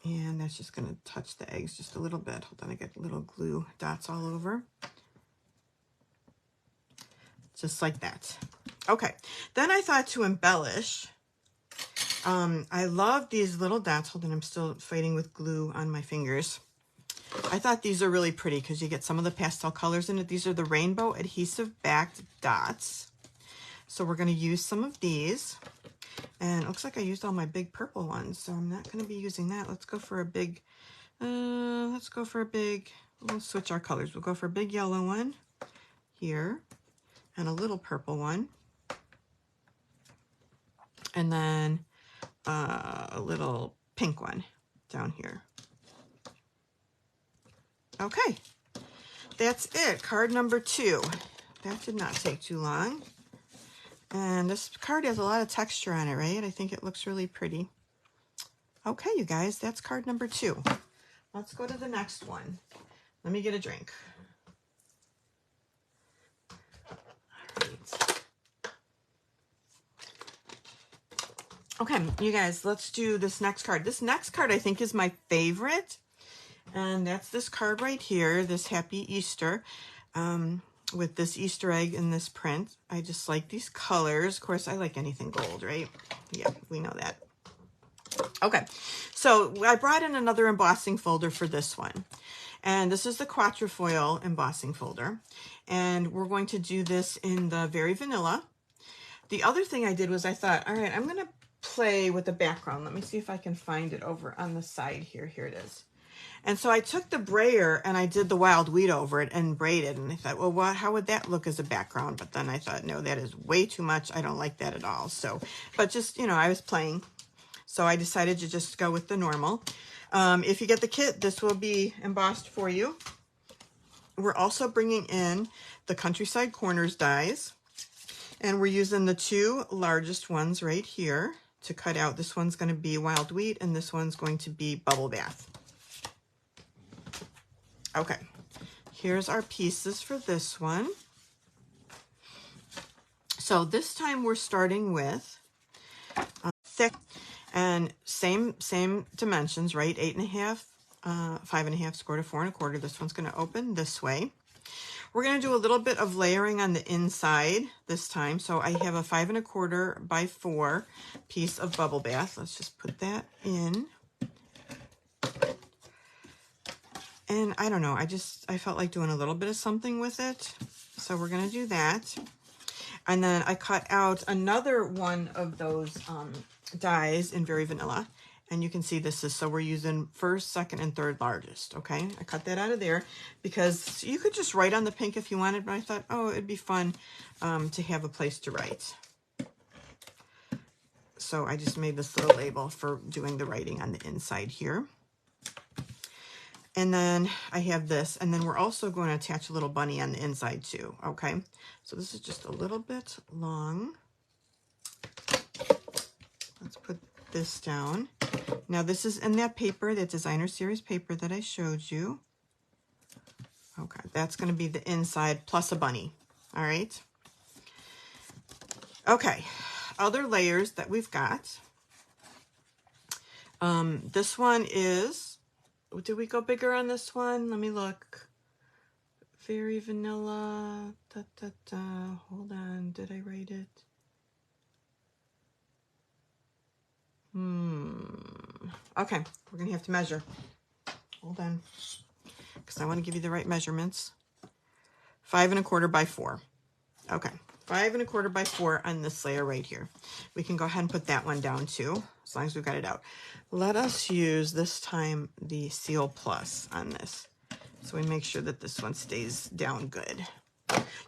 And that's just going to touch the eggs just a little bit. Hold on, I get little glue dots all over. Just like that. Okay, then I thought to embellish, I love these little dots. Hold on, I'm still fighting with glue on my fingers. I thought these are really pretty because you get some of the pastel colors in it. These are the rainbow adhesive backed dots. So we're going to use some of these. And it looks like I used all my big purple ones, so I'm not going to be using that. Let's go for a big, we'll switch our colors. We'll go for a big yellow one here and a little purple one. And then a little pink one down here. Okay, that's it. Card number 2. That did not take too long. And this card has a lot of texture on it, right? I think it looks really pretty. Okay, you guys, that's card number 2. Let's go to the next one. Let me get a drink. All right. Okay, you guys, let's do this next card. This next card I think is my favorite. And that's this card right here, this Happy Easter. With this Easter egg in this print. I just like these colors. Of course, I like anything gold, right? Yeah, we know that. Okay, so I brought in another embossing folder for this one. And this is the Quatrefoil embossing folder. And we're going to do this in the Very Vanilla. The other thing I did was I thought, all right, I'm going to play with the background. Let me see if I can find it over on the side here. Here it is. And so I took the brayer and I did the wild wheat over it and braided. And I thought, well, how would that look as a background? But then I thought, no, that is way too much. I don't like that at all. So, but just, you know, I was playing. So I decided to just go with the normal. If you get the kit, this will be embossed for you. We're also bringing in the Countryside Corners dies. And we're using the 2 largest ones right here to cut out. This one's going to be wild wheat and this one's going to be bubble bath. Okay, here's our pieces for this one. So this time we're starting with thick and same dimensions, right? 8.5, 5.5 square to 4 1/4. This one's going to open this way. We're going to do a little bit of layering on the inside this time. So I have a 5 1/4 by 4 piece of bubble bath. Let's just put that in. And I don't know, I felt like doing a little bit of something with it. So we're going to do that. And then I cut out another one of those dies in Very Vanilla. And you can see this is, so we're using 1st, 2nd, and 3rd largest, okay? I cut that out of there because you could just write on the pink if you wanted, but I thought, oh, it'd be fun to have a place to write. So I just made this little label for doing the writing on the inside here. And then I have this, and then we're also going to attach a little bunny on the inside too, okay? So this is just a little bit long. Let's put this down. Now this is in that paper, that designer series paper that I showed you. Okay, that's going to be the inside plus a bunny, all right? Okay, other layers that we've got. This one is Did we go bigger on this one? Let me look. Very vanilla. Da, da, da. Hold on. Did I write it? Okay, we're gonna have to measure. Hold on, because I want to give you the right measurements. 5 1/4 by 4. Okay, 5 1/4 by 4 on this layer right here. We can go ahead and put that one down too, as long as we've got it out. Let us use this time the Seal Plus on this, so we make sure that this one stays down good.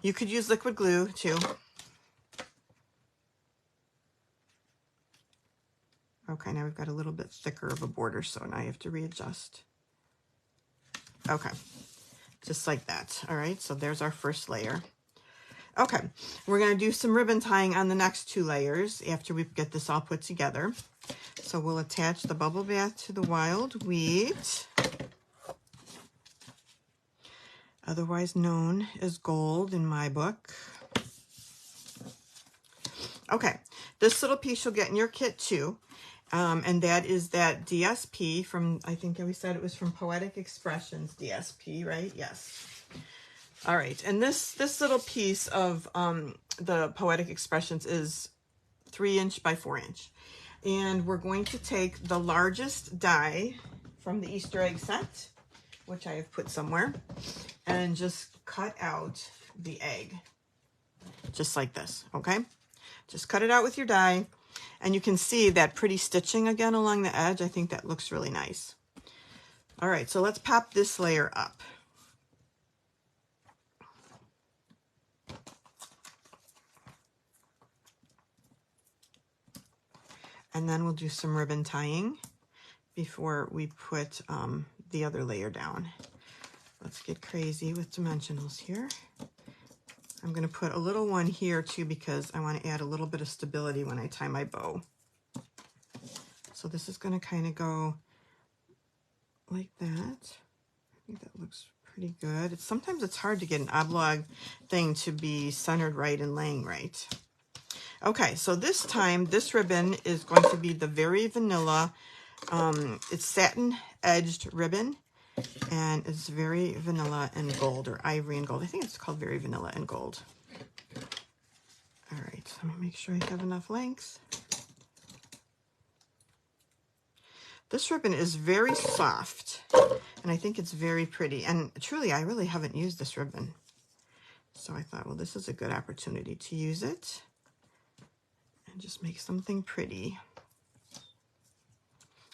You could use liquid glue too. Okay, now we've got a little bit thicker of a border, so now you have to readjust. Okay, just like that. All right, so there's our first layer. Okay, we're going to do some ribbon tying on the next 2 layers after we get this all put together. So we'll attach the bubble bath to the wild wheat, otherwise known as gold in my book. Okay, this little piece you'll get in your kit too. And that is that DSP from, I think we said it was from Poetic Expressions DSP, right? Yes. All right, and this little piece of the Poetic Expressions is 3 inch by 4 inch. And we're going to take the largest die from the Easter egg set, which I have put somewhere, and just cut out the egg, just like this, okay? Just cut it out with your die. And you can see that pretty stitching again along the edge. I think that looks really nice. All right, so let's pop this layer up. And then we'll do some ribbon tying before we put the other layer down. Let's get crazy with dimensionals here. I'm going to put a little one here too because I want to add a little bit of stability when I tie my bow. So this is going to kind of go like that. I think that looks pretty good. Sometimes it's hard to get an oblong thing to be centered right and laying right. Okay, so this time this ribbon is going to be the Very Vanilla. It's satin edged ribbon. And it's Very Vanilla and Gold, or Ivory and Gold. I think it's called Very Vanilla and Gold. All right, let me make sure I have enough length. This ribbon is very soft, and I think it's very pretty. And truly, I really haven't used this ribbon. So I thought, well, this is a good opportunity to use it and just make something pretty.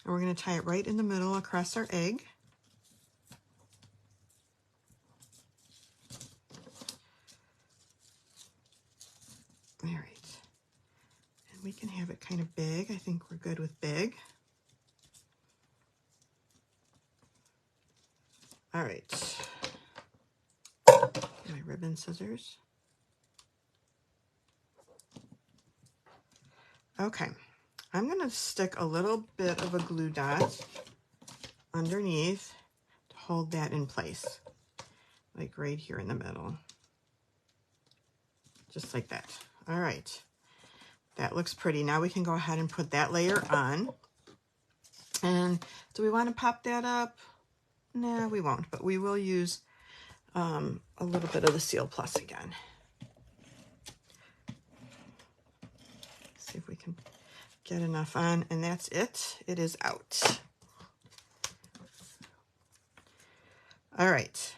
And we're going to tie it right in the middle across our egg. All right, and we can have it kind of big. I think we're good with big. All right, my ribbon scissors. Okay, I'm gonna stick a little bit of a glue dot underneath to hold that in place, like right here in the middle, just like that. All right, that looks pretty. Now we can go ahead and put that layer on. And do we want to pop that up? No, we won't, but we will use a little bit of the Seal Plus again. See if we can get enough on, and that's it. It is out. All right.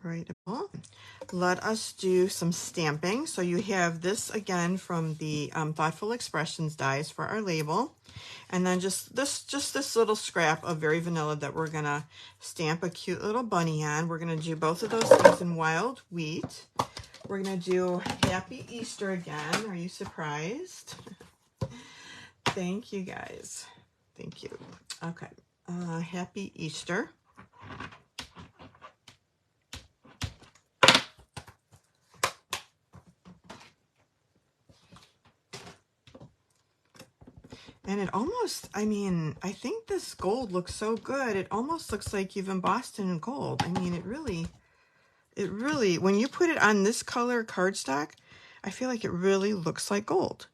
Right. Let us do some stamping. So you have this again from the Thoughtful Expressions dies for our label, and then just this little scrap of Very Vanilla that we're gonna stamp a cute little bunny on. We're gonna do both of those things in wild wheat. We're gonna do Happy Easter again. Are you surprised? Thank you guys. Thank you. Okay. Happy Easter. And it almost, I mean, I think this gold looks so good. It almost looks like you've embossed it in gold. I mean, it really, when you put it on this color cardstock, I feel like it really looks like gold.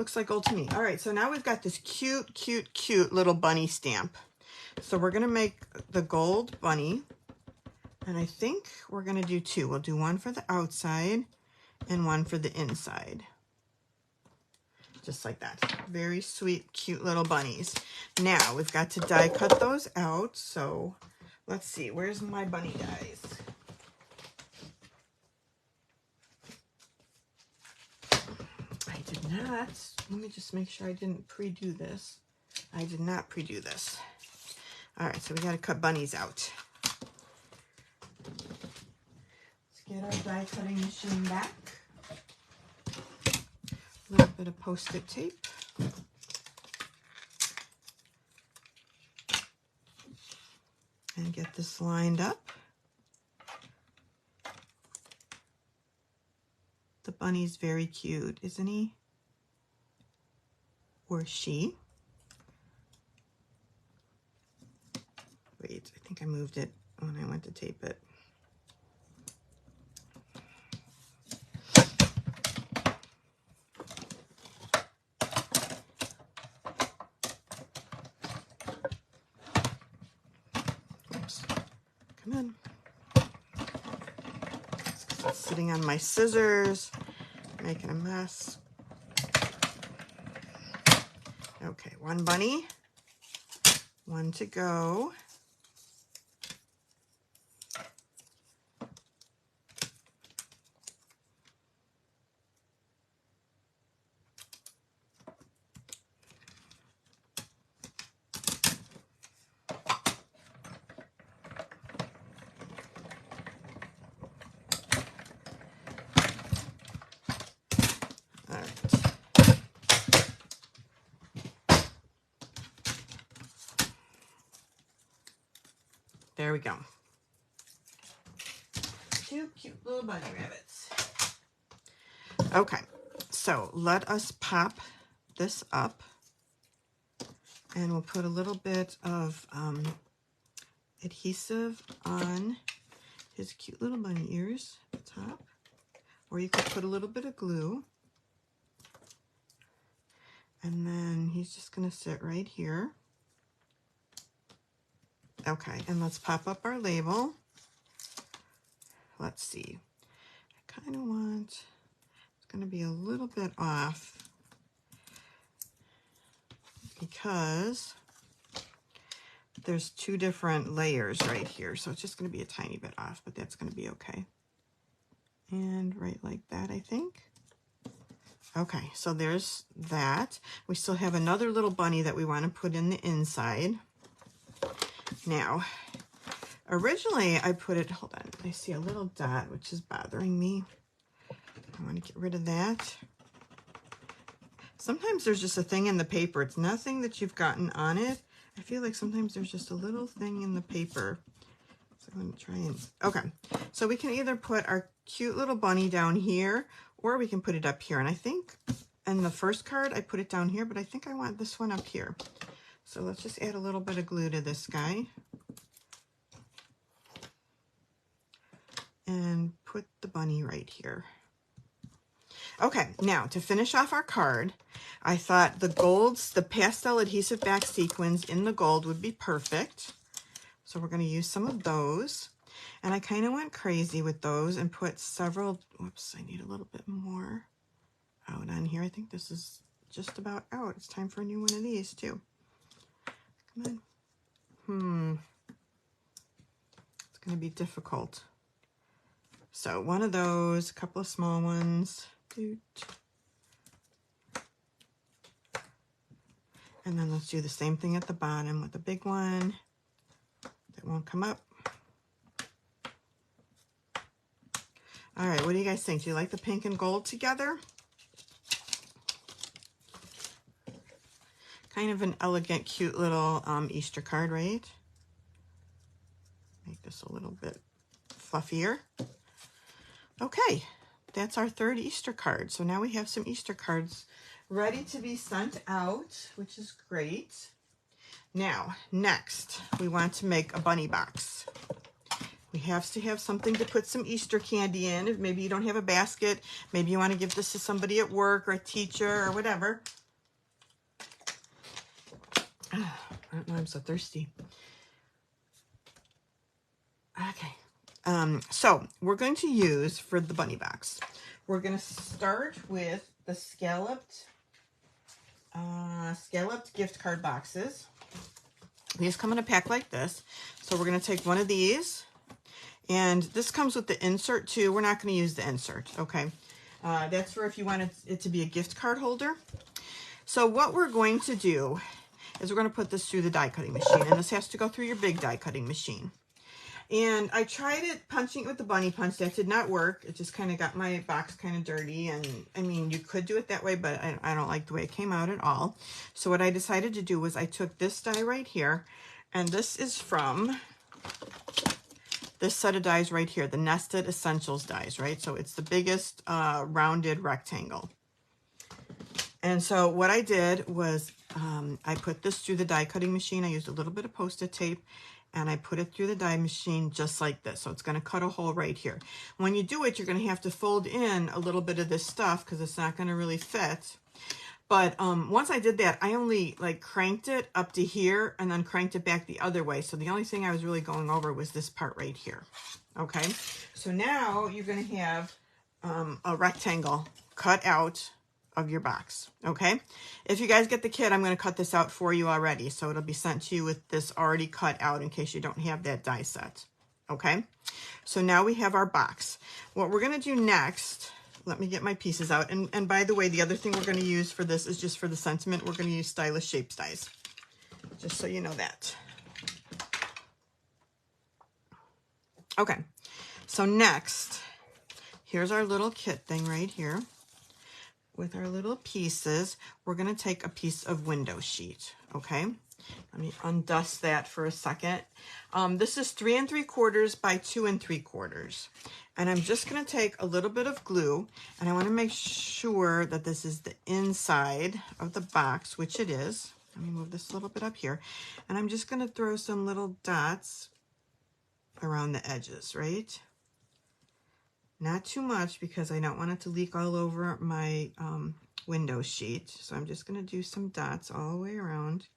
Looks like gold to me. All right, so now we've got this cute, cute, cute little bunny stamp. So we're gonna make the gold bunny, and I think we're gonna do two. We'll do one for the outside and one for the inside. Just like that. Very sweet, cute little bunnies. Now we've got to die cut those out. So let's see, where's my bunny dies? I did not. Let me just make sure I didn't pre-do this. I did not pre-do this. All right, so we got to cut bunnies out. Let's get our die cutting machine back. A little bit of Post-it tape. And get this lined up. The bunny's very cute, isn't he? Or she. Wait, I think I moved it when I went to tape it. Oops, come in. It's sitting on my scissors, making a mess. Okay, one bunny, one to go. All right. There we go. Two cute little bunny rabbits. Okay, so let us pop this up, and we'll put a little bit of adhesive on his cute little bunny ears at the top, or you could put a little bit of glue, and then he's just going to sit right here. Okay, and let's pop up our label. Let's see. I kind of want, it's going to be a little bit off because there's two different layers right here. So it's just going to be a tiny bit off, but that's going to be okay. And right like that, I think. Okay, so there's that. We still have another little bunny that we want to put in the inside. Now, originally I put it, hold on, I see a little dot which is bothering me. I want to get rid of that. Sometimes there's just a thing in the paper. It's nothing that you've gotten on it. I feel like sometimes there's just a little thing in the paper. So I'm going to try and, okay. So we can either put our cute little bunny down here, or we can put it up here. And I think in the first card I put it down here, but I think I want this one up here. So let's just add a little bit of glue to this guy. And put the bunny right here. Okay, now to finish off our card, I thought the pastel adhesive back sequins in the gold would be perfect. So we're going to use some of those. And I kind of went crazy with those and put several, whoops, I need a little bit more out on here. I think this is just about out. It's time for a new one of these too. Come on. It's going to be difficult. So one of those, a couple of small ones. And then let's do the same thing at the bottom with the big one. That won't come up. All right, what do you guys think? Do you like the pink and gold together? Kind of an elegant, cute little Easter card, right? Make this a little bit fluffier. Okay, that's our third Easter card. So now we have some Easter cards ready to be sent out, which is great. Now, next, we want to make a bunny box. We have to have something to put some Easter candy in. If maybe you don't have a basket, maybe you want to give this to somebody at work or a teacher or whatever. I don't know, I'm so thirsty. Okay. So we're going to use for the bunny box. We're going to start with the scalloped gift card boxes. These come in a pack like this. So we're going to take one of these, and this comes with the insert too. We're not going to use the insert, okay? That's for if you want it to be a gift card holder. So what we're going to do is we're going to put this through the die cutting machine, and this has to go through your big die cutting machine. And I tried it punching it with the bunny punch. That did not work. It just kind of got my box kind of dirty. And I mean, you could do it that way, but I don't like the way it came out at all. So what I decided to do was I took this die right here, and this is from this set of dies right here, the Nested Essentials dies, right? So it's the biggest rounded rectangle. And so what I did was I put this through the die cutting machine. I used a little bit of Post-it tape, and I put it through the die machine just like this. So it's going to cut a hole right here. When you do it, you're going to have to fold in a little bit of this stuff because it's not going to really fit. But once I did that, I only like cranked it up to here and then cranked it back the other way. So the only thing I was really going over was this part right here. Okay, so now you're going to have a rectangle cut out of your box. Okay, if you guys get the kit, I'm going to cut this out for you already, so it'll be sent to you with this already cut out in case you don't have that die set. Okay, so now we have our box. What we're going to do next, let me get my pieces out, and by the way, the other thing we're going to use for this is just for the sentiment. We're going to use Stylish Shapes dies, just so you know that. Okay, so next, here's our little kit thing right here. With our little pieces, we're going to take a piece of window sheet, okay? Let me undust that for a second. This is 3 3/4 by 2 3/4. And I'm just going to take a little bit of glue, and I want to make sure that this is the inside of the box, which it is. Let me move this a little bit up here. And I'm just going to throw some little dots around the edges, right? Not too much because I don't want it to leak all over my window sheet. So I'm just going to do some dots all the way around.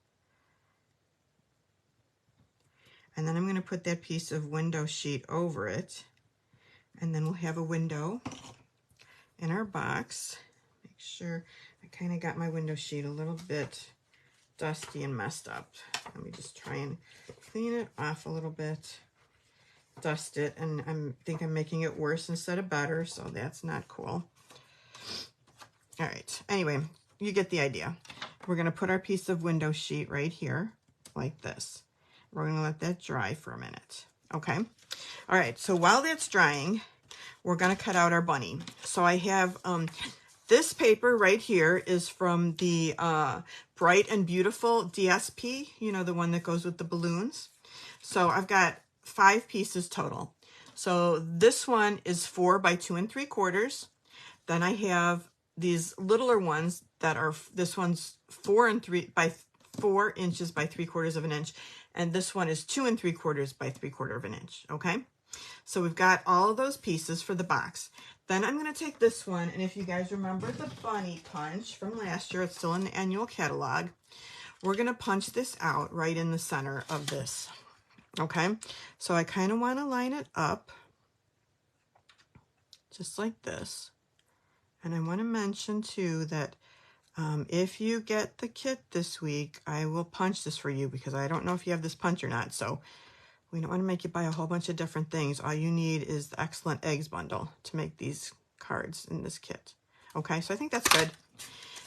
And then I'm going to put that piece of window sheet over it. And then we'll have a window in our box. Make sure I kind of got my window sheet a little bit dusty and messed up. Let me just try and clean it off a little bit. Dust it, and I think I'm making it worse instead of better, so that's not cool. All right, anyway, you get the idea. We're going to put our piece of window sheet right here like this. We're going to let that dry for a minute, okay? All right, so while that's drying, we're going to cut out our bunny. So I have this paper right here is from the Bright and Beautiful DSP, you know, the one that goes with the balloons. So I've got 5 pieces total. So this one is 4 by 2 3/4. Then I have these littler ones that are, this one's 4 by 4 inches by 3/4 of an inch, and this one is 2 3/4 by 3/4 of an inch. Okay, so we've got all of those pieces for the box. Then I'm going to take this one, and if you guys remember the bunny punch from last year, it's still in the annual catalog. We're going to punch this out right in the center of this. Okay, so I kind of want to line it up just like this. And I want to mention too that if you get the kit this week, I will punch this for you because I don't know if you have this punch or not. So we don't want to make you buy a whole bunch of different things. All you need is the Excellent Eggs bundle to make these cards in this kit. Okay, so I think that's good.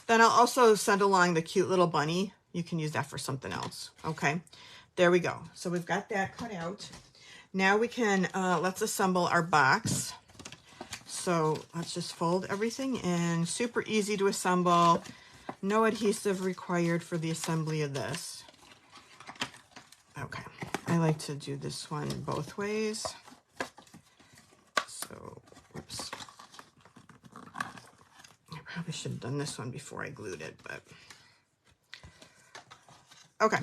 Then I'll also send along the cute little bunny. You can use that for something else. Okay. There we go. So we've got that cut out. Now we can, let's assemble our box. So let's just fold everything in. Super easy to assemble. No adhesive required for the assembly of this. Okay. I like to do this one both ways. So, whoops. I probably should have done this one before I glued it, but. Okay.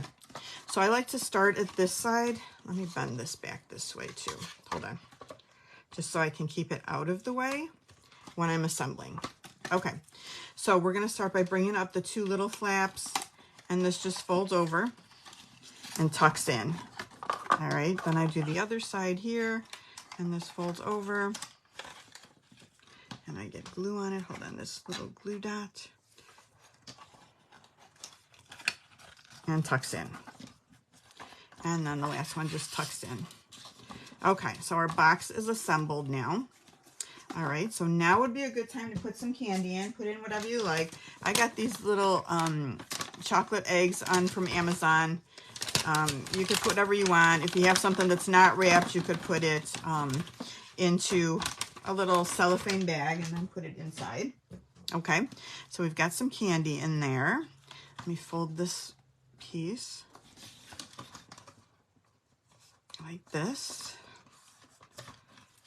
So I like to start at this side. Let me bend this back this way too. Hold on. Just so I can keep it out of the way when I'm assembling. Okay, so we're going to start by bringing up the 2 little flaps, and this just folds over. and tucks in. All right, then I do the other side here, and this folds over, and I get glue on it. Hold on, this little glue dot, and tucks in. And then the last one just tucks in. Okay, so our box is assembled now. All right, so now would be a good time to put some candy in. Put in whatever you like. I got these little chocolate eggs from Amazon. You could put whatever you want. If you have something that's not wrapped, you could put it into a little cellophane bag and then put it inside. Okay, so we've got some candy in there. Let me fold this piece like this.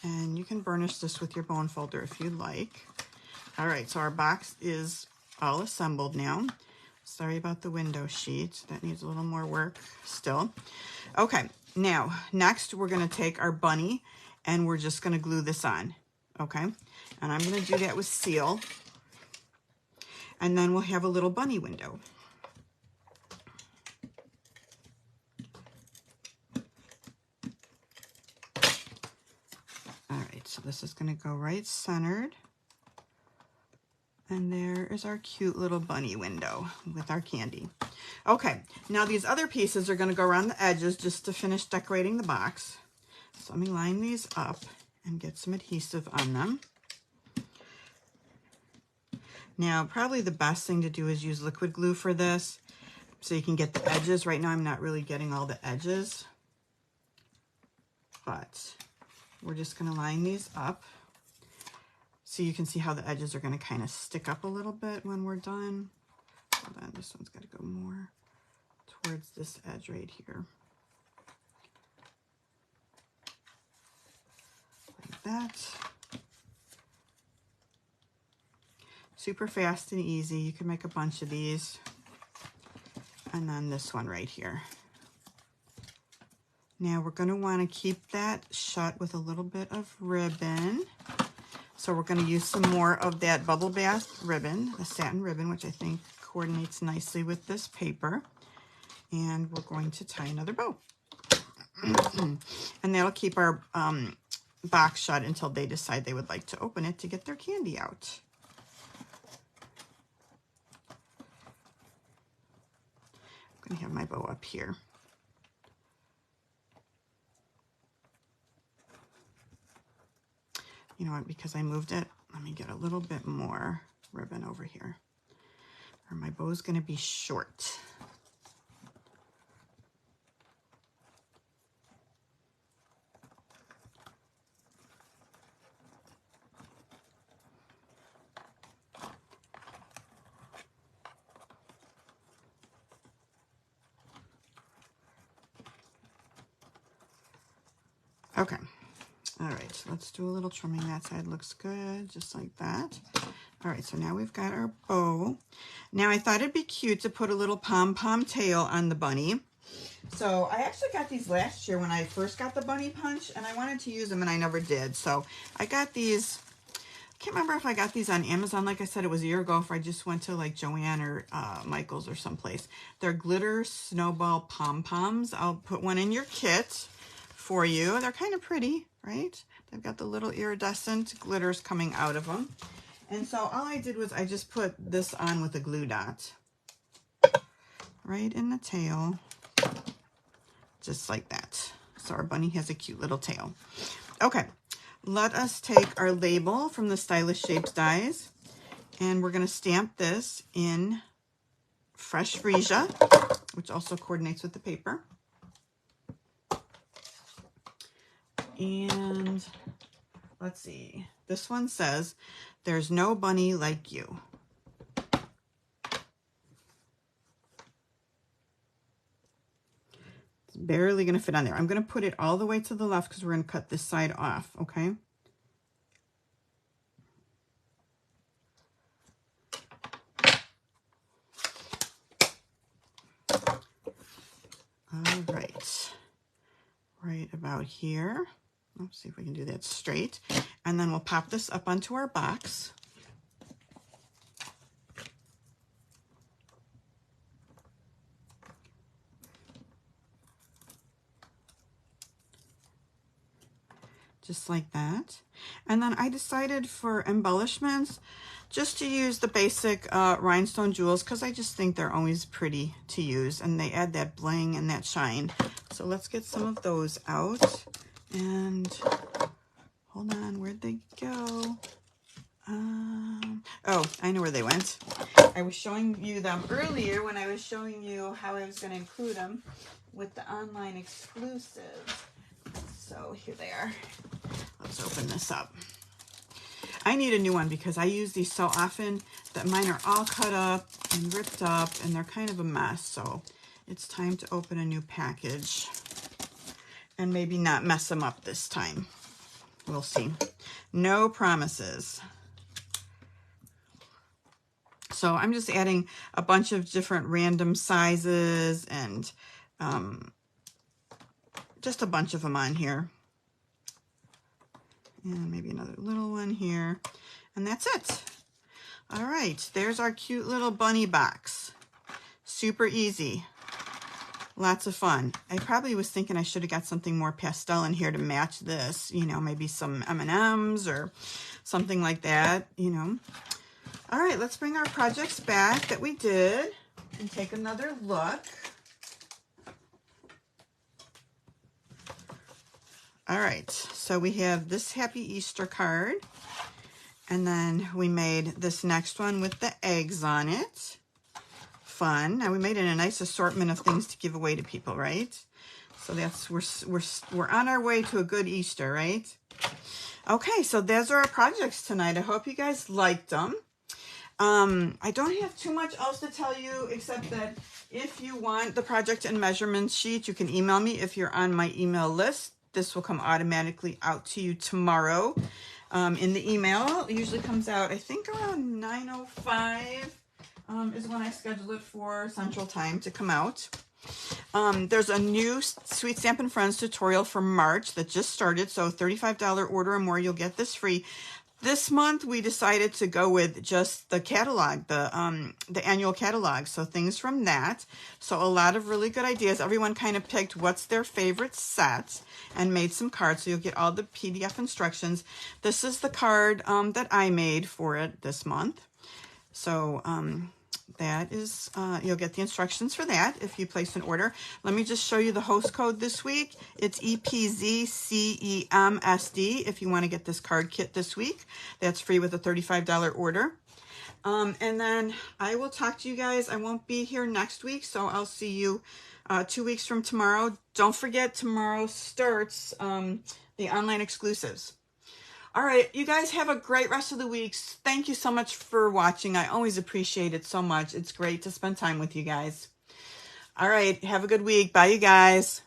And you can burnish this with your bone folder if you like. All right, so our box is all assembled now. Sorry about the window sheet. That needs a little more work still. Okay, now, next we're gonna take our bunny and we're just gonna glue this on, okay? And I'm gonna do that with seal. And then we'll have a little bunny window. All right, so this is gonna go right centered. And there is our cute little bunny window with our candy. Okay, now these other pieces are gonna go around the edges just to finish decorating the box. So let me line these up and get some adhesive on them. Now, probably the best thing to do is use liquid glue for this so you can get the edges. Right now, I'm not really getting all the edges, but we're just gonna line these up so you can see how the edges are gonna kind of stick up a little bit when we're done. Hold on, this one's gotta go more towards this edge right here. Like that. Super fast and easy. You can make a bunch of these. And then this one right here. Now we're going to want to keep that shut with a little bit of ribbon. So we're going to use some more of that Bubble Bath ribbon, the satin ribbon, which I think coordinates nicely with this paper. And we're going to tie another bow. And that'll keep our box shut until they decide they would like to open it to get their candy out. I'm going to have my bow up here. You know what, because I moved it, let me get a little bit more ribbon over here. Or my bow is going to be short. Okay. All right, so let's do a little trimming. That side looks good, just like that. All right, so now we've got our bow. Now I thought it'd be cute to put a little pom-pom tail on the bunny. So I actually got these last year when I first got the bunny punch, and I wanted to use them and I never did. So I got these, I can't remember if I got these on Amazon. Like I said, it was a year ago, if I just went to like Joann or Michael's or someplace. They're glitter snowball pom-poms. I'll put one in your kit for you. They're kind of pretty, right? They've got the little iridescent glitters coming out of them. And so all I did was I just put this on with a glue dot right in the tail, just like that. So our bunny has a cute little tail. Okay, let us take our label from the Stylish Shapes dies, and we're going to stamp this in Fresh Freesia, which also coordinates with the paper. And let's see, this one says, "There's no bunny like you." It's barely going to fit on there. I'm going to put it all the way to the left because we're going to cut this side off, okay? All right. Right about here. Let's see if we can do that straight. And then we'll pop this up onto our box. just like that. And then I decided for embellishments just to use the basic rhinestone jewels, because I just think they're always pretty to use and they add that bling and that shine. So let's get some of those out. And hold on, where'd they go? Oh, I know where they went. I was showing you them earlier when I was showing you how I was going to include them with the online exclusives. So here they are. Let's open this up. I need a new one because I use these so often that mine are all cut up and ripped up and they're kind of a mess. So it's time to open a new package and maybe not mess them up this time. We'll see. No promises. So I'm just adding a bunch of different random sizes and just a bunch of them on here. And maybe another little one here. And that's it. All right, there's our cute little bunny box. Super easy. Lots of fun. I probably was thinking I should have got something more pastel in here to match this. You know, maybe some M&Ms or something like that, you know. All right, let's bring our projects back that we did and take another look. All right, so we have this Happy Easter card, and then we made this next one with the eggs on it. Fun. Now we made it a nice assortment of things to give away to people, right? So that's we're on our way to a good Easter, right? Okay, so those are our projects tonight. I hope you guys liked them. I don't have too much else to tell you except that if you want the project and measurement sheet, you can email me if you're on my email list. This will come automatically out to you tomorrow in the email. It usually comes out, I think, around 9:05 is when I schedule it for Central Time to come out. There's a new Sweet Stampin' Friends tutorial for March that just started, so $35 order or more, you'll get this free. This month, we decided to go with just the catalog, the annual catalog, so things from that. So a lot of really good ideas. Everyone kind of picked what's their favorite set and made some cards, so you'll get all the PDF instructions. This is the card that I made for it this month. So that is, you'll get the instructions for that if you place an order. Let me just show you the host code this week. It's EPZCEMSD if you want to get this card kit this week. That's free with a $35 order. And then I will talk to you guys. I won't be here next week, so I'll see you 2 weeks from tomorrow. Don't forget, tomorrow starts the online exclusives. All right, you guys have a great rest of the week. Thank you so much for watching. I always appreciate it so much. It's great to spend time with you guys. All right, have a good week. Bye, you guys.